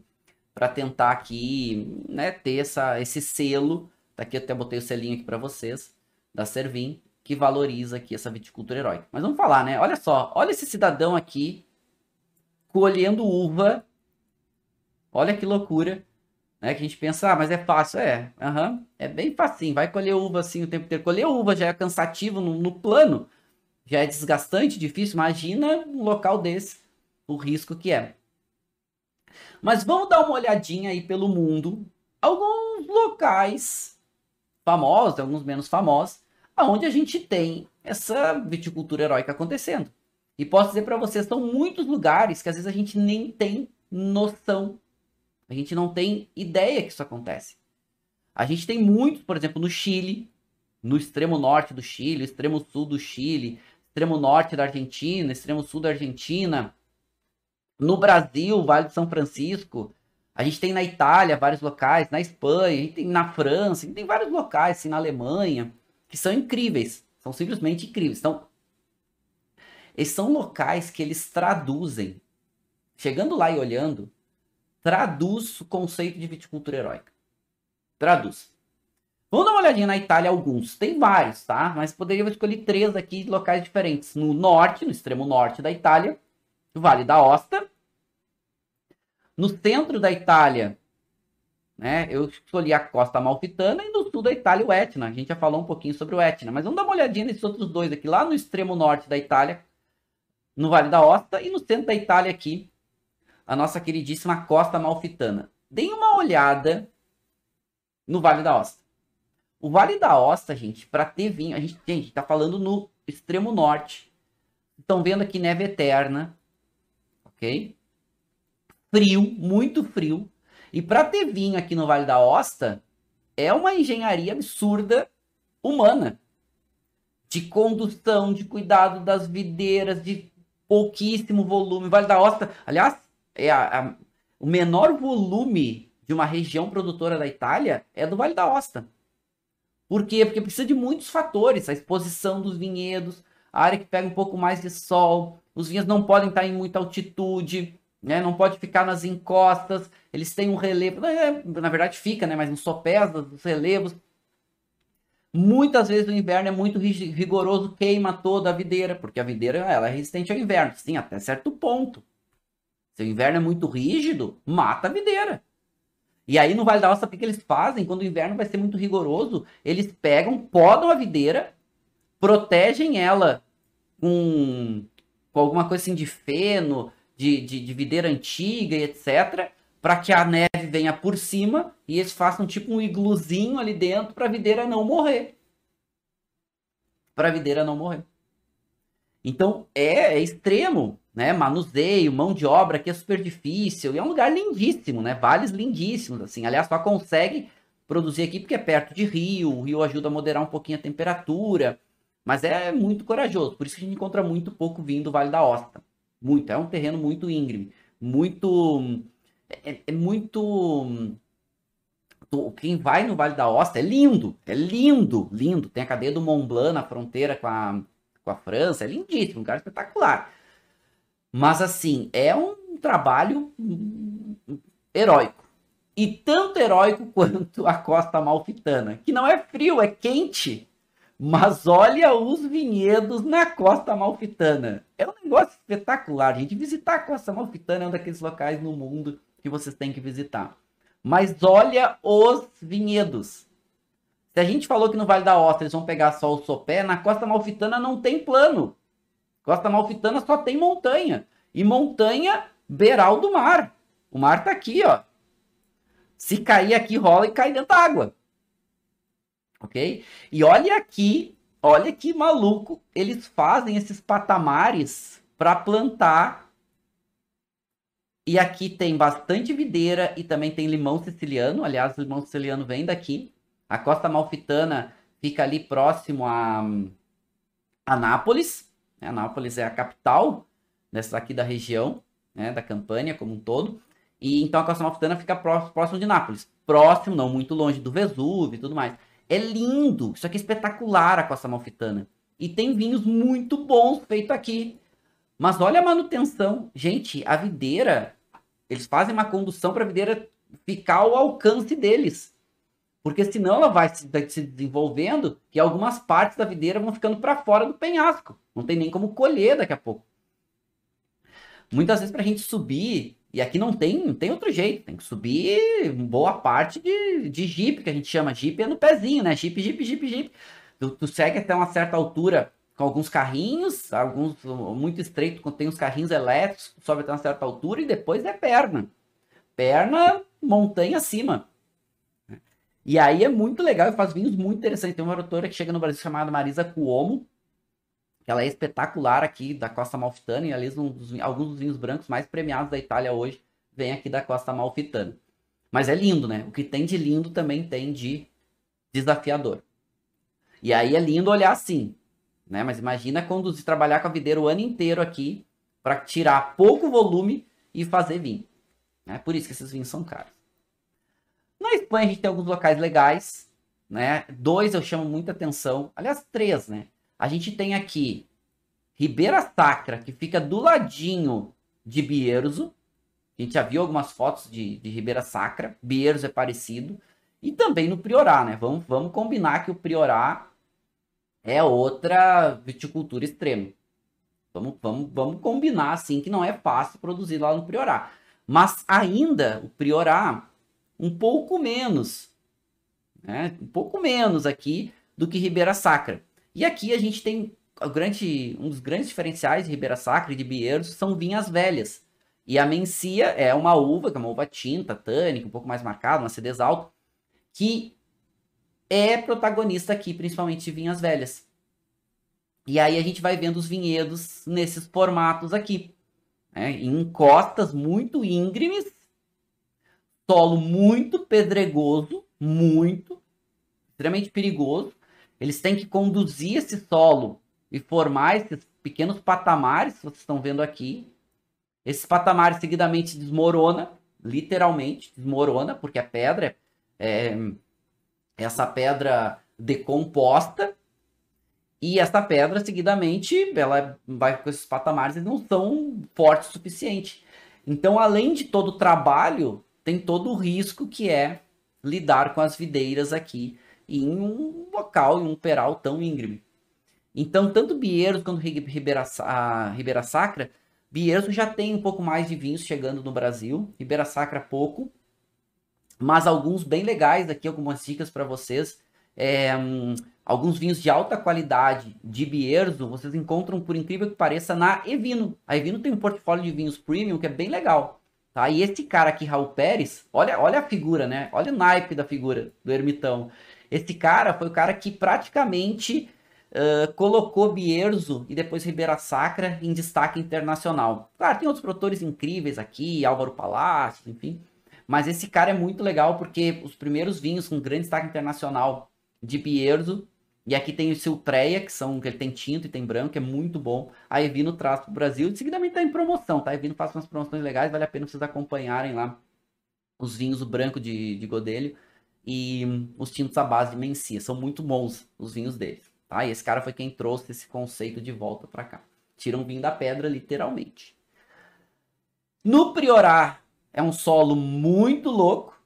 tentar aqui, né, ter esse selo. Daqui eu até botei o selinho aqui para vocês, da Servim, que valoriza aqui essa viticultura heróica. Mas vamos falar, né? Olha só, olha esse cidadão aqui colhendo uva. Olha que loucura, né? Que a gente pensa, mas é fácil. É bem facinho. Vai colher uva assim o tempo inteiro. Colher uva já é cansativo no plano, já é desgastante, difícil. Imagina um local desse, o risco que é. Mas vamos dar uma olhadinha aí pelo mundo. Alguns locais famosos, alguns menos famosos, onde a gente tem essa viticultura heróica acontecendo. E posso dizer para vocês, são muitos lugares que às vezes a gente nem tem noção. A gente não tem ideia que isso acontece. A gente tem muitos, por exemplo, no Chile, no extremo norte do Chile, extremo sul do Chile, extremo norte da Argentina, extremo sul da Argentina, No Brasil, Vale de São Francisco, a gente tem na Itália vários locais, na Espanha, a gente tem na França, a gente tem vários locais, assim, na Alemanha, que são incríveis, são simplesmente incríveis. Então, esses são locais que eles traduzem, chegando lá e olhando, traduz o conceito de viticultura heróica. Traduz. Vamos dar uma olhadinha na Itália, alguns. Tem vários, tá? Mas poderia escolher 3 aqui de locais diferentes. No norte, no extremo norte da Itália, o Vale d'Aosta. No centro da Itália, né, eu escolhi a Costa Amalfitana, e no sul da Itália o Etna. A gente já falou um pouquinho sobre o Etna, mas vamos dar uma olhadinha nesses outros 2 aqui. Lá no extremo norte da Itália, no Vale d'Aosta, e no centro da Itália aqui, a nossa queridíssima Costa Amalfitana. Deem uma olhada no Vale d'Aosta. O Vale d'Aosta, gente, para ter vinho, a gente tá falando no extremo norte. Estão vendo aqui neve eterna, ok? Frio, muito frio. E para ter vinho aqui no Vale d'Aosta, é uma engenharia absurda humana. De condução, de cuidado das videiras, de pouquíssimo volume. O Vale d'Aosta, aliás, é o menor volume de uma região produtora da Itália é do Vale d'Aosta. Por quê? Porque precisa de muitos fatores. A exposição dos vinhedos, a área que pega um pouco mais de sol, os vinhos não podem estar em muita altitude, né? Não pode ficar nas encostas, eles têm um relevo, na verdade fica, né? Mas nos sopés dos relevos. Muitas vezes o inverno é muito rigoroso, queima toda a videira, porque a videira ela é resistente ao inverno, sim, até certo ponto. Se o inverno é muito rígido, mata a videira. E aí no Vale d'Aosta, o que eles fazem? Quando o inverno vai ser muito rigoroso, eles pegam, podam a videira, protegem ela com alguma coisa assim de feno, de videira antiga e etc., para que a neve venha por cima e eles façam tipo um igluzinho ali dentro para a videira não morrer. Para a videira não morrer. Então é extremo, né? Manuseio, mão de obra que é super difícil. E é um lugar lindíssimo, né? Vales lindíssimos, assim. Aliás, só consegue produzir aqui porque é perto de rio. O rio ajuda a moderar um pouquinho a temperatura. Mas é muito corajoso. Por isso que a gente encontra muito pouco vinho do Vale d'Aosta. Muito. É um terreno muito íngreme. Muito. É muito. Quem vai no Vale d'Aosta é lindo. É lindo, lindo. Tem a cadeia do Mont Blanc na fronteira com a França. É lindíssimo. Um lugar espetacular. Mas, assim, é um trabalho heróico. E tanto heróico quanto a Costa Amalfitana, que não é frio, é quente. Mas olha os vinhedos na Costa Amalfitana. É um negócio espetacular, gente. Visitar a Costa Amalfitana é um daqueles locais no mundo que vocês têm que visitar. Mas olha os vinhedos. Se a gente falou que no Vale d'Aosta eles vão pegar só o sopé, na Costa Amalfitana não tem plano. Costa Amalfitana só tem montanha. E montanha beiral do mar. O mar tá aqui, ó. Se cair aqui, rola e cai dentro da água. Ok? E olha que maluco. Eles fazem esses patamares para plantar. E aqui tem bastante videira e também tem limão siciliano. Aliás, o limão siciliano vem daqui. A Costa Amalfitana fica ali próximo a Nápoles. A Nápoles é a capital dessa aqui da região, né, da Campânia como um todo. E então a Costa Amalfitana fica próximo de Nápoles. Próximo, não muito longe do Vesúvio e tudo mais. É lindo, isso aqui é espetacular a Costa Amalfitana. E tem vinhos muito bons feitos aqui. Mas olha a manutenção. Gente, a videira, eles fazem uma condução para a videira ficar ao alcance deles. Porque senão ela vai se desenvolvendo e algumas partes da videira vão ficando para fora do penhasco. Não tem nem como colher daqui a pouco. Muitas vezes para a gente subir, e aqui não tem outro jeito, tem que subir boa parte de jipe, que a gente chama. Jipe é no pezinho, né? Jipe, jipe, jipe, jipe. Tu segue até uma certa altura com alguns carrinhos, alguns muito estreito, tem os carrinhos elétricos, sobe até uma certa altura e depois é perna. Perna, montanha acima. E aí é muito legal e faz vinhos muito interessantes. Tem uma autora que chega no Brasil chamada Marisa Cuomo, que ela é espetacular aqui da Costa Amalfitana, e ali alguns dos vinhos brancos mais premiados da Itália hoje vêm aqui da Costa Amalfitana. Mas é lindo, né? O que tem de lindo também tem de desafiador. E aí é lindo olhar assim, né? Mas imagina conduzir, trabalhar com a videira o ano inteiro aqui para tirar pouco volume e fazer vinho. Né? Por isso que esses vinhos são caros. Na Espanha a gente tem alguns locais legais, né? 2 eu chamo muita atenção, aliás 3, né? A gente tem aqui Ribera Sacra, que fica do ladinho de Bierzo. A gente já viu algumas fotos de Ribera Sacra. Bierzo é parecido. E também no Priorat, né? Vamos combinar que o Priorat é outra viticultura extrema. Vamos combinar, assim, que não é fácil produzir lá no Priorat. Mas ainda o Priorat, um pouco menos, né? Um pouco menos aqui do que Ribera Sacra. E aqui a gente tem um dos grandes diferenciais de Ribera Sacra e de Bierzo são vinhas velhas. E a Mencia é uma uva, que é uma uva tinta, tânica, um pouco mais marcada, uma acidez alta, que é protagonista aqui, principalmente de vinhas velhas. E aí a gente vai vendo os vinhedos nesses formatos aqui, né? Em encostas muito íngremes, solo muito pedregoso, muito, extremamente perigoso. Eles têm que conduzir esse solo e formar esses pequenos patamares que vocês estão vendo aqui. Esses patamares seguidamente desmorona, literalmente desmorona, porque a pedra é essa pedra decomposta, e essa pedra seguidamente ela vai com esses patamares, eles não são fortes o suficiente. Então, além de todo o trabalho, tem todo o risco que é lidar com as videiras aqui em um local, em um peral tão íngreme. Então, tanto Bierzo quanto Ribera Sacra, Bierzo já tem um pouco mais de vinhos chegando no Brasil, Ribera Sacra pouco, mas alguns bem legais aqui, algumas dicas para vocês. Alguns vinhos de alta qualidade de Bierzo, vocês encontram, por incrível que pareça, na Evino. A Evino tem um portfólio de vinhos premium que é bem legal. Tá? E esse cara aqui, Raul Pérez, olha a figura, né? Olha o naipe da figura do ermitão. Esse cara foi o cara que praticamente colocou Bierzo e depois Ribera Sacra em destaque internacional. Claro, tem outros produtores incríveis aqui, Álvaro Palácio, enfim. Mas esse cara é muito legal porque os primeiros vinhos com grande destaque internacional de Bierzo, e aqui tem o Siltreia, que ele tem tinto e tem branco, que é muito bom. A Evino traz para o Brasil, e seguidamente está em promoção, tá? A Evino faz umas promoções legais, vale a pena vocês acompanharem lá os vinhos, o branco de Godelho e os tintos à base de Mencia. São muito bons os vinhos deles, tá? E esse cara foi quem trouxe esse conceito de volta para cá. Tira um vinho da pedra, literalmente. No Priorat, é um solo muito louco,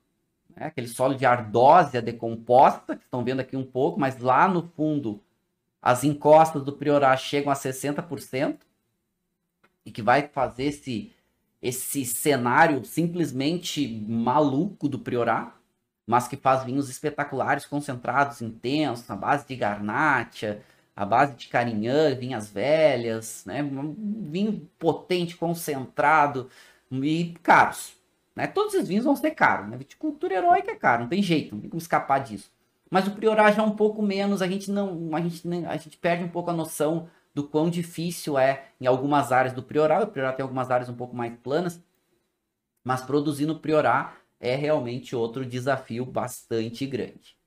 né? Aquele solo de ardósia decomposta, que estão vendo aqui um pouco, mas lá no fundo as encostas do Priorat chegam a 60%, e que vai fazer esse cenário simplesmente maluco do Priorat, mas que faz vinhos espetaculares, concentrados, intensos, à base de Garnacha, à base de Carignan, vinhas velhas, né? Um vinho potente, concentrado e caros. Né? Todos esses vinhos vão ser caros, né? Viticultura heróica é caro, não tem jeito, não tem como escapar disso. Mas o Priorat já é um pouco menos, a gente perde um pouco a noção do quão difícil é em algumas áreas do Priorat. O Priorat tem algumas áreas um pouco mais planas, mas produzir no Priorat é realmente outro desafio bastante grande.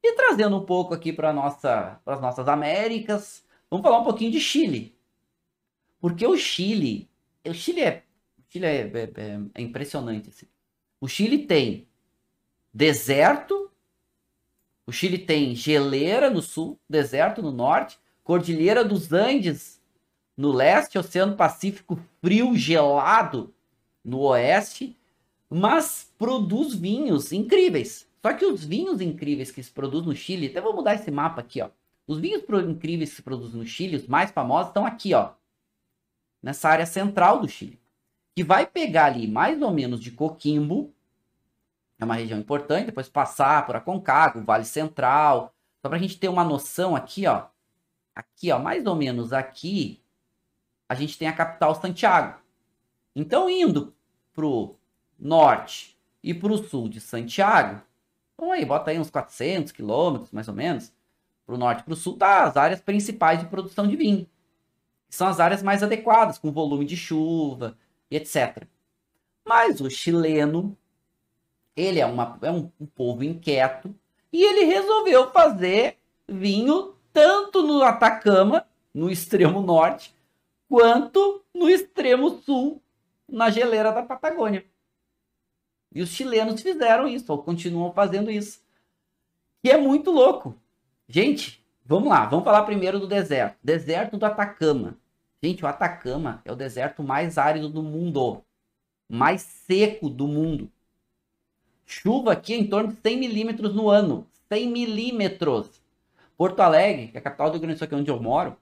E trazendo um pouco aqui para as nossas Américas, vamos falar um pouquinho de Chile. Porque o Chile é impressionante. Assim. O Chile tem deserto, o Chile tem geleira no sul, deserto no norte, Cordilheira dos Andes no leste, Oceano Pacífico frio, gelado no oeste, mas produz vinhos incríveis. Só que os vinhos incríveis que se produzem no Chile, até vou mudar esse mapa aqui, ó. Os vinhos incríveis que se produzem no Chile, os mais famosos, estão aqui, ó, nessa área central do Chile, que vai pegar ali mais ou menos de Coquimbo, é uma região importante, depois passar por Aconcagua, Vale Central, só para a gente ter uma noção aqui, ó, mais ou menos aqui, a gente tem a capital Santiago. Então, indo pro norte e pro sul de Santiago, então aí, bota aí uns 400 quilômetros, mais ou menos, pro norte e pro sul, tá as áreas principais de produção de vinho, que são as áreas mais adequadas, com volume de chuva, e etc. Mas o chileno, ele é um povo inquieto, e ele resolveu fazer vinho tanto no Atacama, no extremo norte, quanto no extremo sul, na geleira da Patagônia. E os chilenos fizeram isso, ou continuam fazendo isso. Que é muito louco. Gente, vamos lá, vamos falar primeiro do deserto. Deserto do Atacama. Gente, o Atacama é o deserto mais árido do mundo. Mais seco do mundo. Chuva aqui em torno de 100 milímetros no ano. 100 milímetros. Porto Alegre, que é a capital do Rio Grande do Sul, aqui onde eu moro,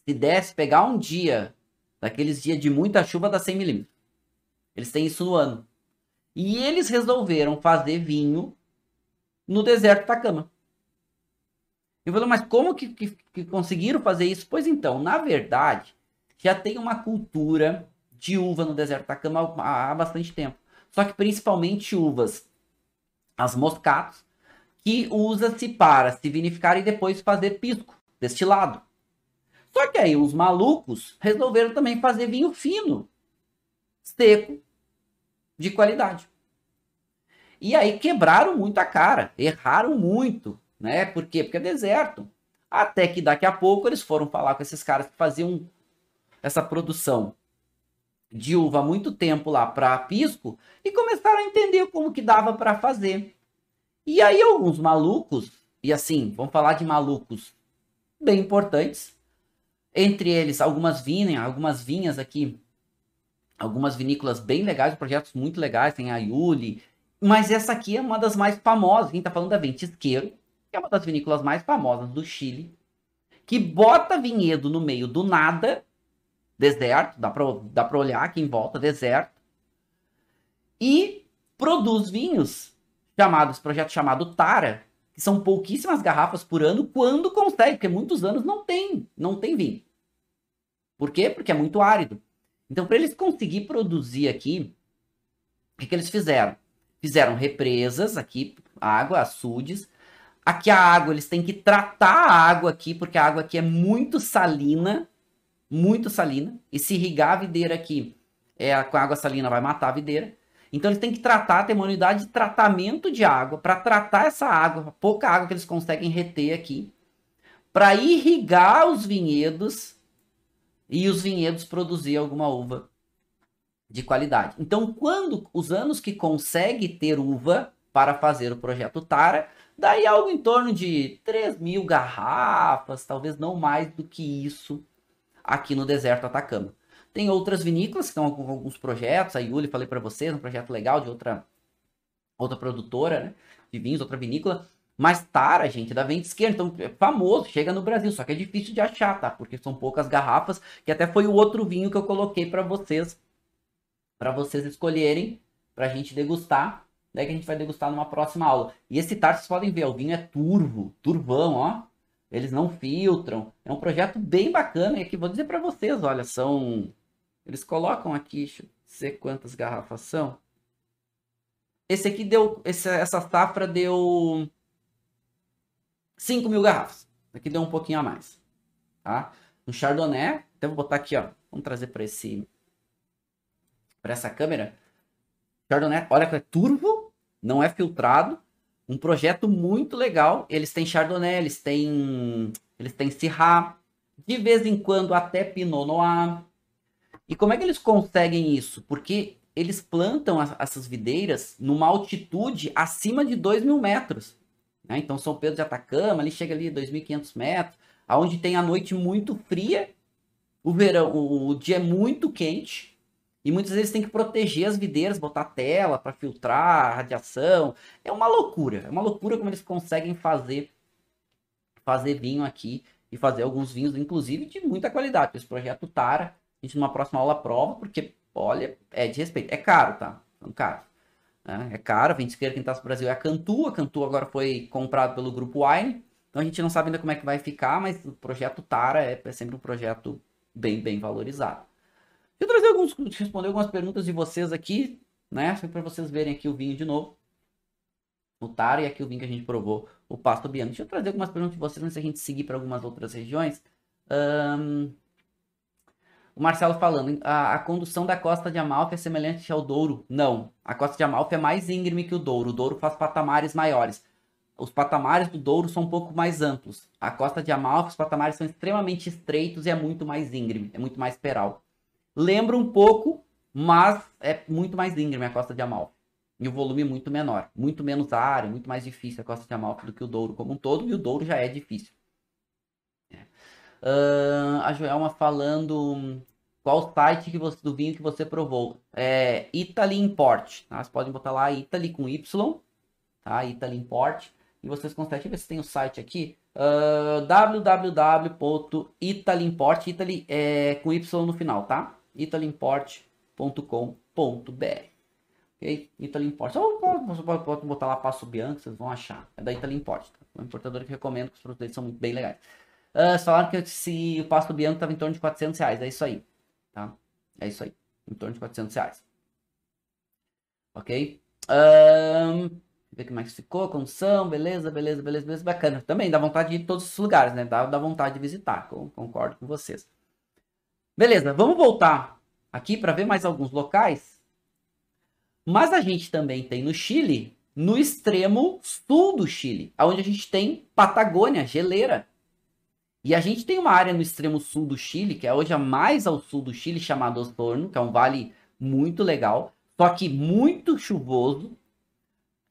se desse pegar um dia, daqueles dias de muita chuva, dá 100 milímetros. Eles têm isso no ano. E eles resolveram fazer vinho no deserto do Atacama. Eu falei, mas como que conseguiram fazer isso? Pois então, na verdade, já tem uma cultura de uva no deserto do Atacama há bastante tempo. Só que principalmente uvas, as moscatos, que usa-se para se vinificar e depois fazer pisco, destilado. Só que aí os malucos resolveram também fazer vinho fino, seco, de qualidade. E aí quebraram muito a cara, erraram muito, né? Por quê? Porque é deserto. Até que daqui a pouco eles foram falar com esses caras que faziam essa produção de uva há muito tempo lá para pisco e começaram a entender como que dava para fazer. E aí alguns malucos, e assim, vamos falar de malucos bem importantes, entre eles algumas vinhas aqui, algumas vinícolas bem legais, projetos muito legais, tem a Iuli, mas essa aqui é uma das mais famosas, quem tá falando da Ventisqueiro, que é uma das vinícolas mais famosas do Chile, que bota vinhedo no meio do nada, deserto, dá pra olhar aqui em volta, deserto, e produz vinhos, esse projeto chamado Tara, que são pouquíssimas garrafas por ano, quando consegue, porque muitos anos não tem vinho. Por quê? Porque é muito árido. Então, para eles conseguir produzir aqui, o que eles fizeram? Fizeram represas aqui, água, açudes. Aqui a água, eles têm que tratar a água aqui, porque a água aqui é muito salina, e se irrigar a videira aqui, com a água salina vai matar a videira. Então eles têm que tratar, ter uma unidade de tratamento de água, para tratar essa água, a pouca água que eles conseguem reter aqui, para irrigar os vinhedos, e os vinhedos produzir alguma uva de qualidade. Então, quando os anos que consegue ter uva para fazer o projeto Tara, daí algo em torno de 3.000 garrafas, talvez não mais do que isso, aqui no deserto Atacama. Tem outras vinícolas que estão com alguns projetos, a Iuli, falei para vocês, um projeto legal de outra produtora, né, de vinhos, outra vinícola. Mas Tara, gente, da Vente Esquerda, então é famoso, chega no Brasil, só que é difícil de achar, tá? Porque são poucas garrafas, que até foi o outro vinho que eu coloquei para vocês escolherem, pra gente degustar, né, que a gente vai degustar numa próxima aula. E esse Tara, vocês podem ver, o vinho é turvão, ó. Eles não filtram. É um projeto bem bacana, e aqui vou dizer para vocês, olha, eles colocam aqui, deixa eu ver quantas garrafas são. Esse aqui essa safra deu 5.000 garrafas. Aqui deu um pouquinho a mais, tá? Um Chardonnay, então vou botar aqui, ó. Vamos trazer para essa câmera. Chardonnay, olha que é turvo, não é filtrado. Um projeto muito legal. Eles têm Chardonnay, eles têm Syrah, de vez em quando até Pinot Noir. E como é que eles conseguem isso? Porque eles plantam essas videiras numa altitude acima de 2.000 metros. Né? Então, São Pedro de Atacama, ali chega ali a 2.500 metros, onde tem a noite muito fria, o dia é muito quente, e muitas vezes tem que proteger as videiras, botar tela para filtrar a radiação. É uma loucura como eles conseguem fazer vinho aqui e fazer alguns vinhos, inclusive, de muita qualidade. Esse projeto Tara, a gente numa próxima aula prova, porque, olha, é de respeito. É caro, tá? É caro. É caro, a Vente Esquerda, quem tá no Brasil é a Cantu. A Cantu agora foi comprado pelo Grupo Wine. Então a gente não sabe ainda como é que vai ficar, mas o projeto Tara é sempre um projeto bem valorizado. Deixa eu responder algumas perguntas de vocês aqui, né? Só para vocês verem aqui o vinho de novo. O Tara e aqui o vinho que a gente provou, o Pasto Bianco. Deixa eu trazer algumas perguntas de vocês antes da gente seguir para algumas outras regiões. O Marcelo falando, a condução da Costa de Amalfi é semelhante ao Douro? Não, a Costa de Amalfi é mais íngreme que o Douro. O Douro faz patamares maiores. Os patamares do Douro são um pouco mais amplos. A Costa de Amalfi, os patamares são extremamente estreitos e é muito mais íngreme, é muito mais peral. Lembra um pouco mas é muito mais íngreme a Costa de Amalfi. E o volume muito menor, muito menos área, muito mais difícil a Costa de Amalfi do que o Douro como um todo, e o Douro já é difícil. A Joelma falando qual site que você, do vinho que você provou. É Italy Import, tá? Vocês podem botar lá Italy com Y, tá? Italy Import. E vocês conseguem, deixa eu ver se tem o site aqui. www.italimport, Italy com Y no final, tá? italimport.com.br. Ok? Italy Import. Você pode botar lá Passo Bianco, vocês vão achar. É da Italy Import. Tá? É uma importadora que eu recomendo, que os produtos deles são muito bem legais. Vocês falaram que se o Passo Bianco estava em torno de R$ 400. É isso aí. Tá? É isso aí. Em torno de R$ 400. Ok? Ver como é que ficou, condição, beleza, beleza, beleza, beleza, bacana. Também dá vontade de ir em todos os lugares, né? Dá vontade de visitar, concordo com vocês. Beleza, vamos voltar aqui para ver mais alguns locais. Mas a gente também tem no Chile, no extremo sul do Chile, onde a gente tem Patagônia, geleira. E a gente tem uma área no extremo sul do Chile, que é hoje a mais ao sul do Chile, chamada Osorno, que é um vale muito legal, só que muito chuvoso.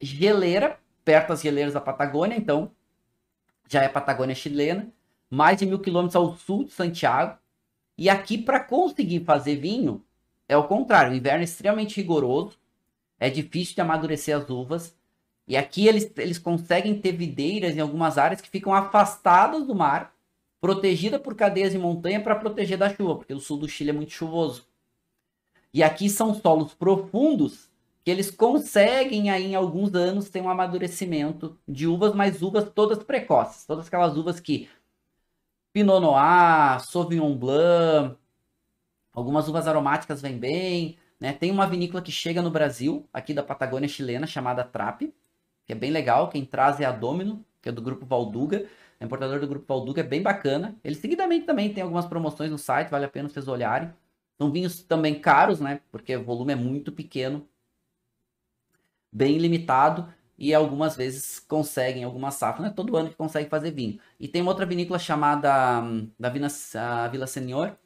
Geleira, perto das geleiras da Patagônia, então já é Patagônia chilena, mais de 1.000 quilômetros ao sul de Santiago. E aqui, para conseguir fazer vinho, é o contrário, o inverno é extremamente rigoroso, é difícil de amadurecer as uvas. E aqui eles conseguem ter videiras em algumas áreas que ficam afastadas do mar, protegida por cadeias de montanha para proteger da chuva, porque o sul do Chile é muito chuvoso. E aqui são solos profundos que eles conseguem aí em alguns anos ter um amadurecimento de uvas, mas uvas todas precoces, todas aquelas uvas que Pinot Noir, Sauvignon Blanc, algumas uvas aromáticas vêm bem, né? Tem uma vinícola que chega no Brasil, aqui da Patagônia chilena, chamada Trapp, que é bem legal, quem traz é a Domino, que é do Grupo Valduga, é importador do Grupo Valduga, é bem bacana. Eles seguidamente também tem algumas promoções no site, vale a pena vocês olharem. São vinhos também caros, né? Porque o volume é muito pequeno, bem limitado, e algumas vezes conseguem alguma safra. Não é todo ano que consegue fazer vinho. E tem uma outra vinícola chamada da Vila Senhor,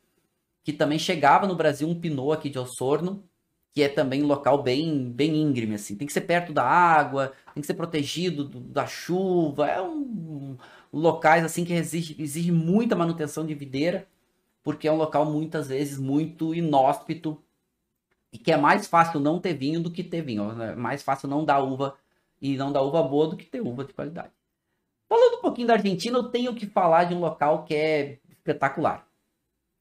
que também chegava no Brasil um Pinot aqui de Osorno, que é também um local bem íngreme, assim. Tem que ser perto da água, tem que ser protegido da chuva. É locais assim que exige muita manutenção de videira, porque é um local muitas vezes muito inóspito e que é mais fácil não ter vinho do que ter vinho. É mais fácil não dar uva e não dar uva boa do que ter uva de qualidade. Falando um pouquinho da Argentina, eu tenho que falar de um local que é espetacular,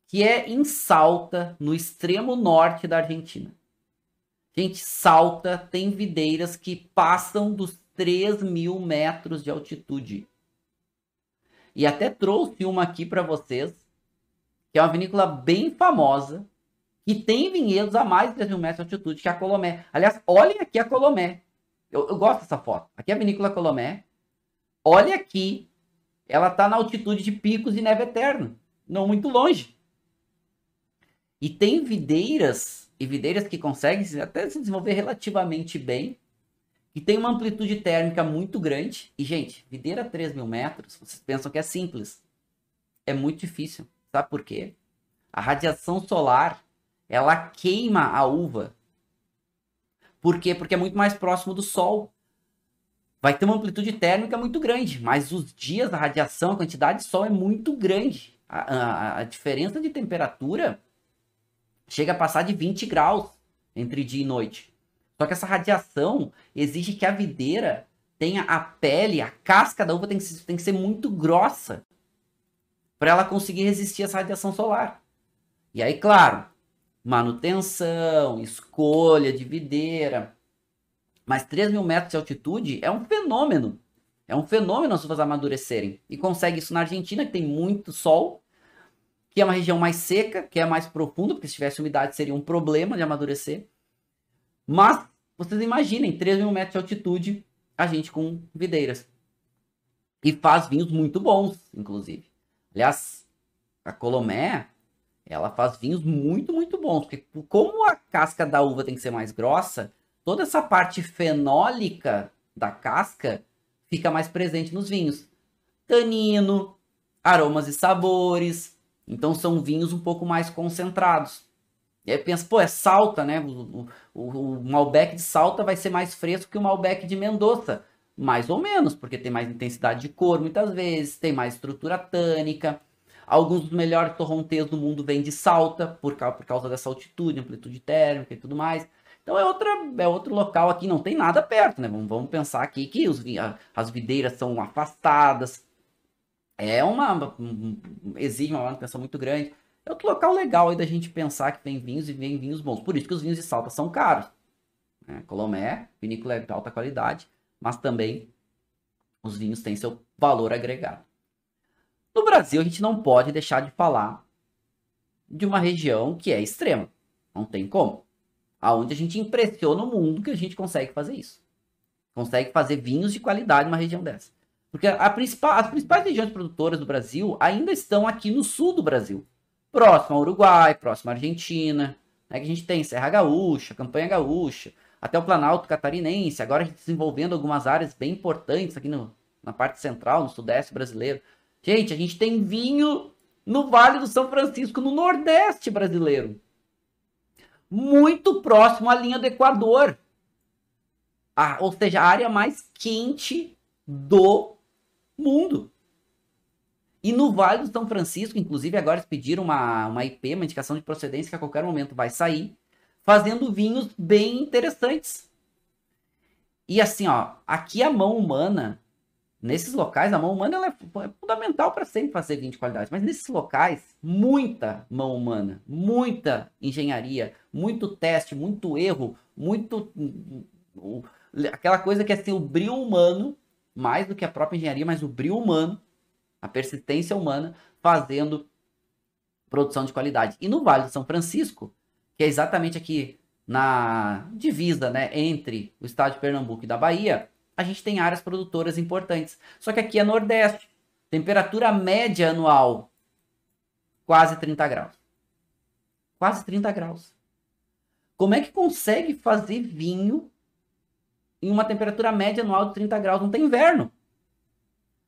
que é em Salta, no extremo norte da Argentina. Gente, Salta tem videiras que passam dos 3.000 metros de altitude. E até trouxe uma aqui para vocês, que é uma vinícola bem famosa, que tem vinhedos a mais de 3.000 metros de altitude, que é a Colomé. Aliás, olhem aqui a Colomé. Eu gosto dessa foto. Aqui é a vinícola Colomé. Olha aqui. Ela está na altitude de Picos de Neve Eterna. Não muito longe. E tem videiras, e videiras que conseguem até se desenvolver relativamente bem, e tem uma amplitude térmica muito grande. E, gente, videira a 3.000 metros, vocês pensam que é simples. É muito difícil. Sabe por quê? A radiação solar, ela queima a uva. Por quê? Porque é muito mais próximo do sol. Vai ter uma amplitude térmica muito grande, mas os dias, a radiação, a quantidade de sol é muito grande. A diferença de temperatura chega a passar de 20 graus entre dia e noite. Só que essa radiação exige que a videira tenha a pele, a casca da uva tem que ser muito grossa para ela conseguir resistir a essa radiação solar. E aí, claro, manutenção, escolha de videira. Mas 3.000 metros de altitude é um fenômeno. É um fenômeno as uvas amadurecerem. E consegue isso na Argentina, que tem muito sol, que é uma região mais seca, que é mais profunda, porque se tivesse umidade seria um problema de amadurecer. Mas, vocês imaginem, 3.000 metros de altitude, a gente com videiras. E faz vinhos muito bons, inclusive. Aliás, a Colomé, ela faz vinhos muito, muito bons. Porque como a casca da uva tem que ser mais grossa, toda essa parte fenólica da casca fica mais presente nos vinhos. Tanino, aromas e sabores. Então são vinhos um pouco mais concentrados. E aí pensa, pô, é Salta, né? O Malbec de Salta vai ser mais fresco que o Malbec de Mendoza. Mais ou menos, porque tem mais intensidade de cor muitas vezes, tem mais estrutura tânica. Alguns dos melhores torrontés do mundo vêm de Salta, por causa dessa altitude, amplitude térmica e tudo mais. Então é outro local aqui, não tem nada perto, né? Vamos pensar aqui que as videiras são afastadas. É exige uma manutenção muito grande. É outro local legal aí da gente pensar que tem vinhos e vem vinhos bons. Por isso que os vinhos de Salta são caros, né? Colomé, vinícola de alta qualidade, mas também os vinhos têm seu valor agregado. No Brasil, a gente não pode deixar de falar de uma região que é extrema. Não tem como. Aonde a gente impressiona o mundo que a gente consegue fazer isso. Consegue fazer vinhos de qualidade numa região dessa. Porque as principais regiões produtoras do Brasil ainda estão aqui no sul do Brasil. Próximo ao Uruguai, próximo à Argentina. Né, que a gente tem Serra Gaúcha, Campanha Gaúcha, até o Planalto Catarinense. Agora a gente desenvolvendo algumas áreas bem importantes aqui na parte central, no sudeste brasileiro. Gente, a gente tem vinho no Vale do São Francisco, no nordeste brasileiro. Muito próximo à linha do Equador. Ou seja, a área mais quente do mundo. E no Vale do São Francisco, inclusive, agora eles pediram uma IP, uma indicação de procedência, que a qualquer momento vai sair, fazendo vinhos bem interessantes. E assim, ó, aqui a mão humana, nesses locais, a mão humana ela é fundamental para sempre fazer vinho de qualidade. Mas nesses locais, muita mão humana, muita engenharia, muito teste, muito erro, aquela coisa que é assim, o brio humano, mais do que a própria engenharia, mas o brio humano, a persistência humana, fazendo produção de qualidade. E no Vale do São Francisco, que é exatamente aqui na divisa, né, entre o estado de Pernambuco e da Bahia, a gente tem áreas produtoras importantes. Só que aqui é Nordeste. Temperatura média anual, quase 30 graus. Quase 30 graus. Como é que consegue fazer vinho em uma temperatura média anual de 30 graus? Não tem inverno.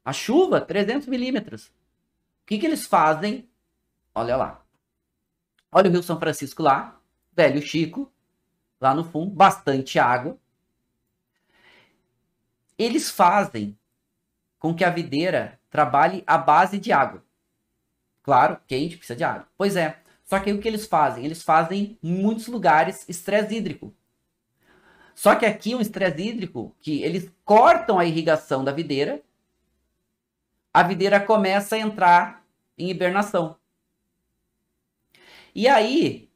A chuva, 300 milímetros. O que eles fazem? Olha lá. Olha o Rio São Francisco lá. Velho Chico. Lá no fundo. Bastante água. Eles fazem com que a videira trabalhe à base de água. Claro, quente, precisa de água. Pois é. Só que aí o que eles fazem? Eles fazem em muitos lugares estresse hídrico. Só que aqui um estresse hídrico que eles cortam a irrigação da videira, a videira começa a entrar em hibernação. E aí,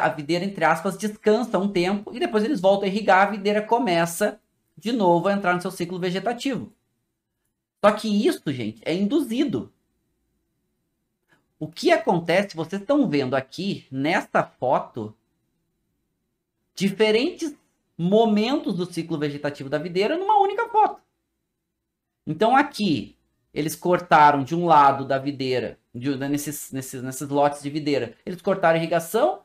a videira, entre aspas, descansa um tempo e depois eles voltam a irrigar, a videira começa de novo a entrar no seu ciclo vegetativo. Só que isso, gente, é induzido. O que acontece, vocês estão vendo aqui, nesta foto, diferentes momentos do ciclo vegetativo da videira numa única foto. Então aqui, eles cortaram de um lado da videira, nesses lotes de videira, eles cortaram a irrigação,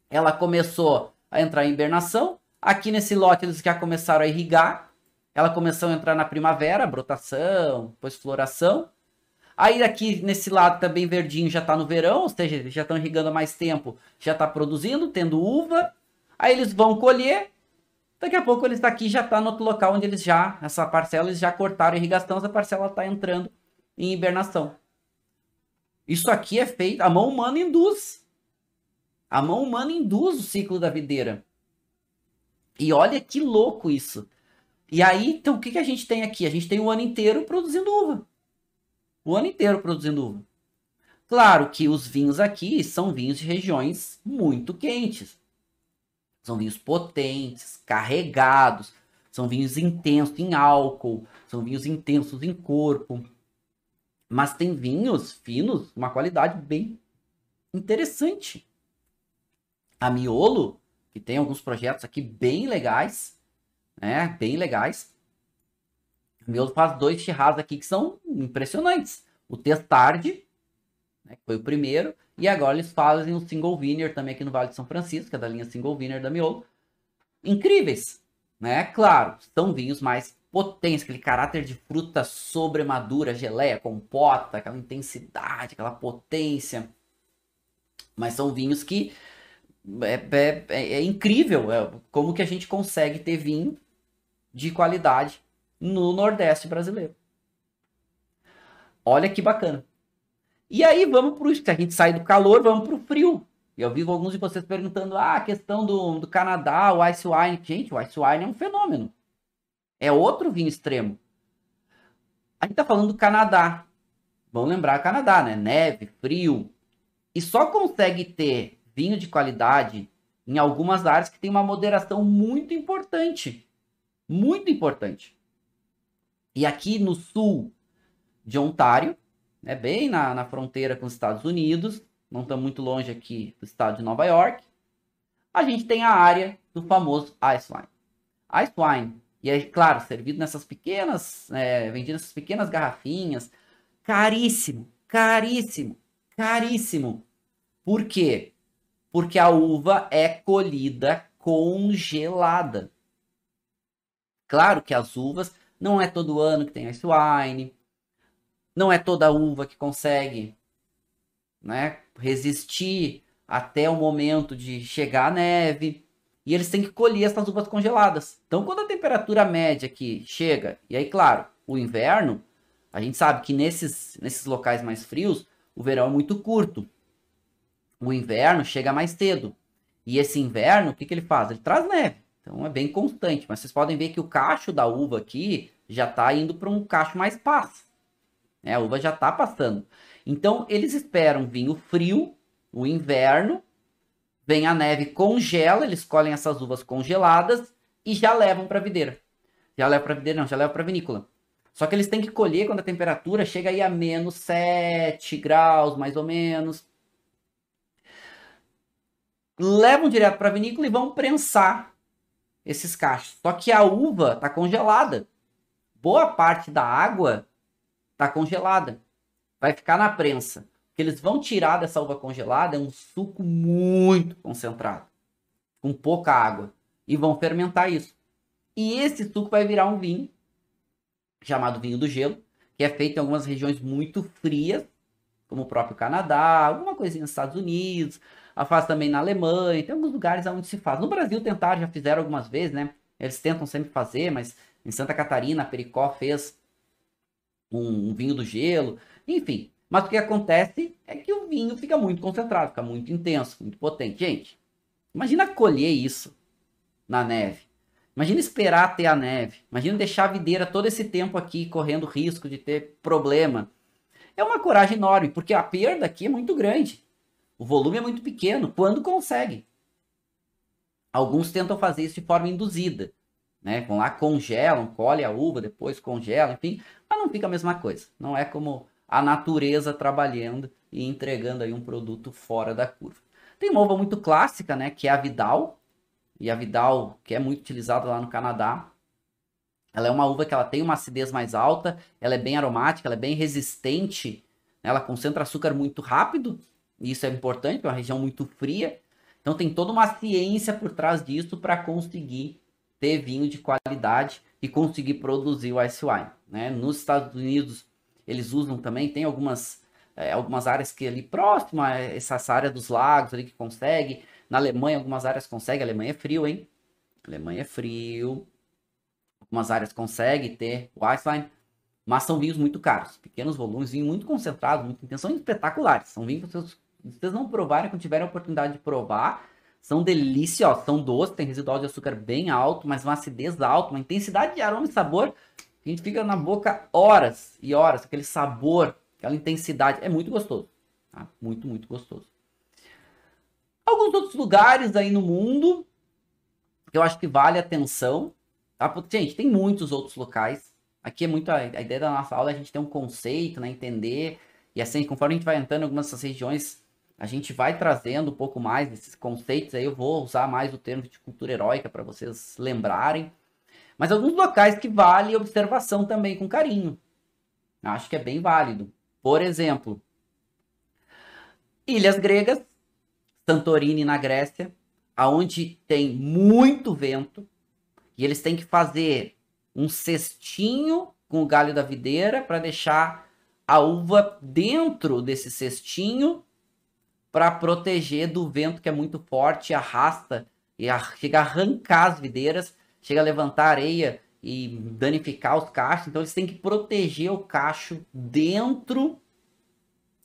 ela começou a entrar em hibernação. Aqui nesse lote eles já começaram a irrigar, ela começou a entrar na primavera, brotação, depois floração. Aí aqui nesse lado também verdinho já está no verão, ou seja, eles já estão irrigando há mais tempo, já está produzindo, tendo uva. Aí eles vão colher, daqui a pouco eles aqui já está no outro local onde essa parcela eles já cortaram a irrigação, essa parcela está entrando em hibernação. Isso aqui é feito, a mão humana induz. A mão humana induz o ciclo da videira. E olha que louco isso. E aí, então, o que a gente tem aqui? A gente tem o ano inteiro produzindo uva. O ano inteiro produzindo uva. Claro que os vinhos aqui são vinhos de regiões muito quentes. São vinhos potentes, carregados. São vinhos intensos em álcool. São vinhos intensos em corpo. Mas tem vinhos finos, uma qualidade bem interessante. A Miolo, que tem alguns projetos aqui bem legais, né? Bem legais. A Miolo faz 2 Shiraz aqui que são impressionantes. O Testardi, né, que foi o primeiro, e agora eles fazem o Single Vineyard também aqui no Vale de São Francisco, que é da linha Single Vineyard da Miolo. Incríveis, né? Claro, são vinhos mais potentes, aquele caráter de fruta sobremadura, geleia, compota, aquela intensidade, aquela potência. Mas são vinhos que É incrível como que a gente consegue ter vinho de qualidade no Nordeste brasileiro. Olha que bacana. E aí vamos para o... Se a gente sai do calor, vamos para o frio. E eu vi alguns de vocês perguntando, a questão do Canadá, o Ice Wine. Gente, o Ice Wine é um fenômeno. É outro vinho extremo. A gente tá falando do Canadá. Vamos lembrar Canadá, né? Neve, frio. E só consegue ter vinho de qualidade em algumas áreas que tem uma moderação muito importante. Muito importante. E aqui no sul de Ontário, né, bem na fronteira com os Estados Unidos, não está muito longe aqui do estado de Nova York, a gente tem a área do famoso Ice Wine. Ice Wine, e é claro, servido nessas pequenas, vendido nessas pequenas garrafinhas, caríssimo, caríssimo, caríssimo. Por quê? Porque a uva é colhida congelada. Claro que as uvas, não é todo ano que tem Ice Wine, não é toda uva que consegue, né, resistir até o momento de chegar a neve. E eles têm que colher essas uvas congeladas. Então, quando a temperatura média aqui chega, e aí, claro, o inverno, a gente sabe que nesses locais mais frios, o verão é muito curto. O inverno chega mais cedo. E esse inverno, o que ele faz? Ele traz neve. Então, é bem constante. Mas vocês podem ver que o cacho da uva aqui já está indo para um cacho mais paz. A uva já está passando. Então, eles esperam vir o frio, o inverno, vem a neve, congela, eles colhem essas uvas congeladas e já levam para a videira. Já levam para a videira, não, já levam para a vinícola. Só que eles têm que colher quando a temperatura chega aí a menos 7 graus, mais ou menos. Levam direto para a vinícola e vão prensar esses cachos. Só que a uva está congelada. Boa parte da água está congelada. Vai ficar na prensa. O que eles vão tirar dessa uva congelada é um suco muito concentrado, com pouca água, e vão fermentar isso. E esse suco vai virar um vinho, chamado vinho do gelo, que é feito em algumas regiões muito frias, como o próprio Canadá, alguma coisinha nos Estados Unidos, faz também na Alemanha, tem alguns lugares onde se faz. No Brasil tentaram, já fizeram algumas vezes, né? Eles tentam sempre fazer, mas em Santa Catarina, a Pericó fez um vinho do gelo, enfim. Mas o que acontece é que o vinho fica muito concentrado, fica muito intenso, muito potente. Gente, imagina colher isso na neve. Imagina esperar ter a neve. Imagina deixar a videira todo esse tempo aqui correndo risco de ter problema. É uma coragem enorme, porque a perda aqui é muito grande. O volume é muito pequeno, quando consegue. Alguns tentam fazer isso de forma induzida, né? Vão lá, congelam, colhem a uva, depois congelam, enfim. Mas não fica a mesma coisa. Não é como a natureza trabalhando e entregando aí um produto fora da curva. Tem uma uva muito clássica, né, que é a Vidal, e a Vidal, que é muito utilizada lá no Canadá. Ela é uma uva que ela tem uma acidez mais alta, ela é bem aromática, ela é bem resistente, ela concentra açúcar muito rápido, e isso é importante, porque é uma região muito fria. Então tem toda uma ciência por trás disso para conseguir ter vinho de qualidade e conseguir produzir o Ice Wine, né? Nos Estados Unidos eles usam também, tem algumas áreas que ali próximo a essa área dos lagos ali que consegue. Na Alemanha algumas áreas conseguem, a Alemanha é frio, hein? A Alemanha é frio. Algumas áreas conseguem ter o Ice Wine, mas são vinhos muito caros, pequenos volumes, vinho muito concentrado, muito intenso, são espetaculares. São vinhos que vocês não provarem, quando tiverem a oportunidade de provar, são deliciosos, são doces, tem residual de açúcar bem alto, mas uma acidez alta, uma intensidade de aroma e sabor que a gente fica na boca horas e horas, aquele sabor, aquela intensidade, é muito gostoso, tá? Muito, muito gostoso. Alguns outros lugares aí no mundo que eu acho que vale a atenção, tá? Gente, tem muitos outros locais. Aqui é muito a ideia da nossa aula é a gente ter um conceito, né, entender, e assim, conforme a gente vai entrando em algumas dessas regiões, a gente vai trazendo um pouco mais desses conceitos, aí eu vou usar mais o termo de cultura heróica para vocês lembrarem. Mas alguns locais que vale observação também com carinho. Acho que é bem válido. Por exemplo, ilhas gregas, Santorini na Grécia, aonde tem muito vento, e eles têm que fazer um cestinho com o galho da videira para deixar a uva dentro desse cestinho para proteger do vento que é muito forte, arrasta e chega a arrancar as videiras, chega a levantar areia e danificar os cachos. Então eles têm que proteger o cacho dentro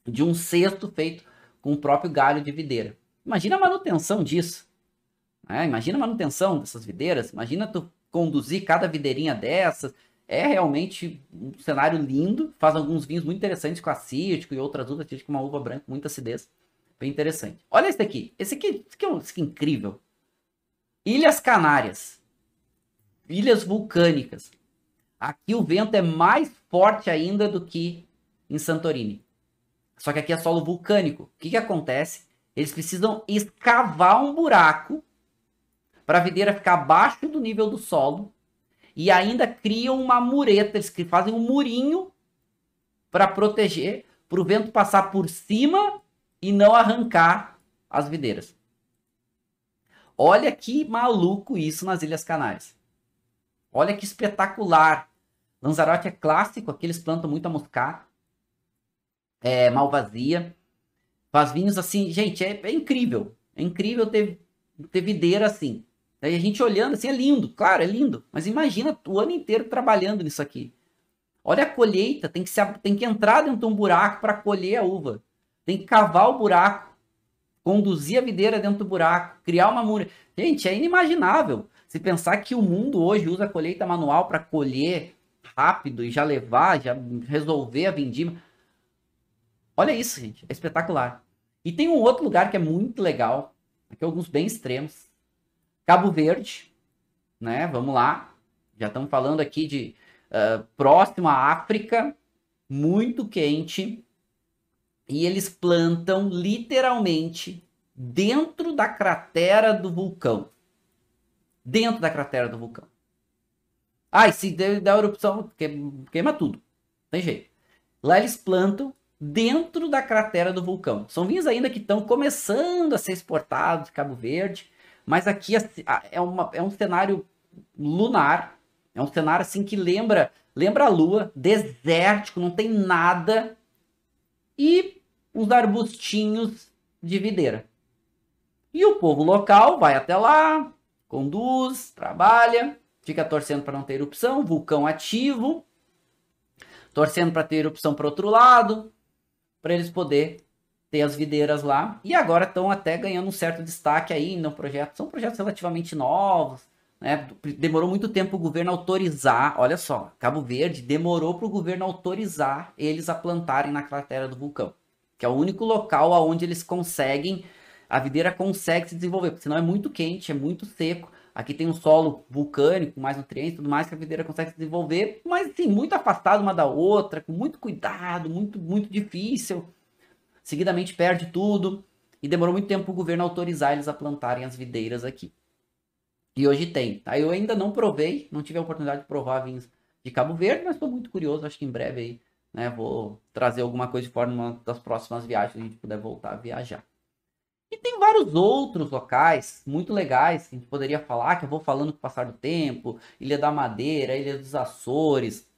de um cesto feito com o próprio galho de videira. Imagina a manutenção disso, né? Imagina a manutenção dessas videiras, imagina tu conduzir cada videirinha dessas. É realmente um cenário lindo, faz alguns vinhos muito interessantes com acítico e outras uvas, com uma uva branca com muita acidez, bem interessante. Olha esse aqui, esse aqui é incrível. Ilhas Canárias, ilhas vulcânicas. Aqui o vento é mais forte ainda do que em Santorini. Só que aqui é solo vulcânico. O que acontece? Eles precisam escavar um buraco para a videira ficar abaixo do nível do solo e ainda criam uma mureta. Eles fazem um murinho para proteger, para o vento passar por cima e não arrancar as videiras. Olha que maluco isso nas Ilhas Canárias. Olha que espetacular. Lanzarote é clássico, aqui eles plantam muita moscata. Malvasia. Faz vinhos assim, gente, é incrível. É incrível ter videira assim. Aí a gente olhando assim, é lindo, claro, é lindo. Mas imagina o ano inteiro trabalhando nisso aqui. Olha a colheita, tem que entrar dentro de um buraco para colher a uva. Tem que cavar o buraco, conduzir a videira dentro do buraco, criar uma muralha. Gente, é inimaginável. Se pensar que o mundo hoje usa colheita manual para colher rápido e já levar, já resolver a vindima. Olha isso, gente, é espetacular. E tem um outro lugar que é muito legal, aqui alguns bem extremos. Cabo Verde, né? Vamos lá. Já estamos falando aqui de próximo à África, muito quente. E eles plantam literalmente dentro da cratera do vulcão. Dentro da cratera do vulcão. Ah, e se der erupção, queima tudo. Não tem jeito. Lá eles plantam dentro da cratera do vulcão. São vinhos ainda que estão começando a ser exportados de Cabo Verde. Mas aqui é um cenário lunar. É um cenário assim que lembra a Lua, desértico, não tem nada. E uns arbustinhos de videira. E o povo local vai até lá, conduz, trabalha, fica torcendo para não ter erupção, vulcão ativo, torcendo para ter erupção para outro lado, para eles poderem ter as videiras lá. E agora estão até ganhando um certo destaque aí no projeto. São projetos relativamente novos, né? Demorou muito tempo o governo autorizar. Olha só, Cabo Verde demorou para o governo autorizar eles a plantarem na cratera do vulcão, que é o único local onde eles conseguem, a videira consegue se desenvolver, porque senão é muito quente, é muito seco. Aqui tem um solo vulcânico, mais nutrientes, tudo mais, que a videira consegue se desenvolver, mas assim, muito afastado uma da outra, com muito cuidado, muito, muito difícil. Seguidamente perde tudo, e demorou muito tempo para o governo autorizar eles a plantarem as videiras aqui. E hoje tem. Tá? Eu ainda não provei, não tive a oportunidade de provar vinhos de Cabo Verde, mas estou muito curioso, acho que em breve aí, né, vou trazer alguma coisa de fora numa das próximas viagens, que a gente puder voltar a viajar. E tem vários outros locais muito legais que a gente poderia falar, que eu vou falando com o passar do tempo. Ilha da Madeira, Ilha dos Açores,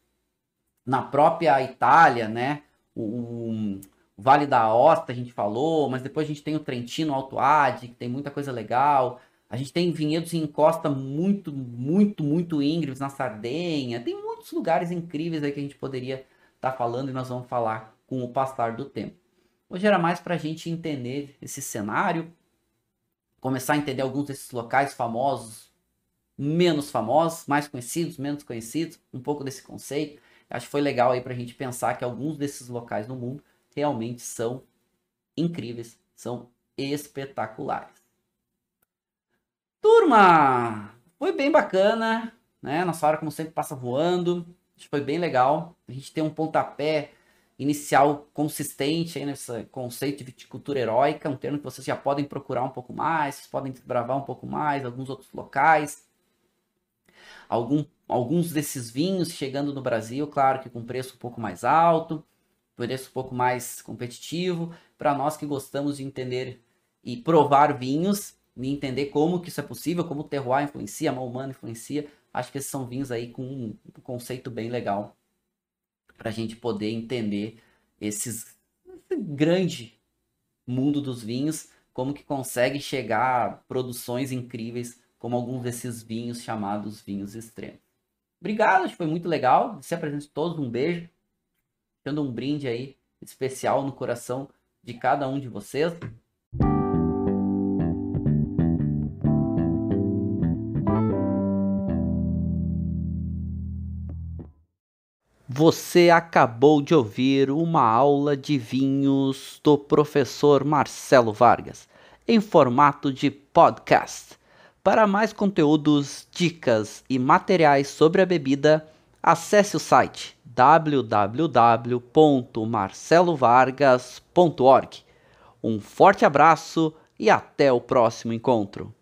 na própria Itália, né? O Vale da Aosta a gente falou, mas depois a gente tem o Trentino Alto Adige, que tem muita coisa legal. A gente tem vinhedos em costa muito, muito, muito íngremes na Sardenha. Tem muitos lugares incríveis aí que a gente poderia estar falando e nós vamos falar com o passar do tempo. Hoje era mais para a gente entender esse cenário, começar a entender alguns desses locais famosos, menos famosos, mais conhecidos, menos conhecidos, um pouco desse conceito. Acho que foi legal aí para a gente pensar que alguns desses locais no mundo realmente são incríveis, são espetaculares. Turma, foi bem bacana, né? Nossa hora, como sempre, passa voando. Acho que foi bem legal. A gente tem um pontapé inicial consistente aí nesse conceito de viticultura heróica, um termo que vocês já podem procurar um pouco mais, vocês podem desbravar um pouco mais, alguns outros locais. Alguns desses vinhos chegando no Brasil, claro que com preço um pouco mais alto, preço um pouco mais competitivo, para nós que gostamos de entender e provar vinhos, e entender como que isso é possível, como o terroir influencia, a mão humana influencia, acho que esses são vinhos aí com um conceito bem legal para a gente poder entender esse grande mundo dos vinhos, como que consegue chegar a produções incríveis, como alguns desses vinhos chamados vinhos extremos. Obrigado, acho que foi muito legal. Se apresente todos, um beijo. Dando um brinde aí especial no coração de cada um de vocês. Você acabou de ouvir uma aula de vinhos do professor Marcelo Vargas, em formato de podcast. Para mais conteúdos, dicas e materiais sobre a bebida, acesse o site www.marcelovargas.org. Um forte abraço e até o próximo encontro.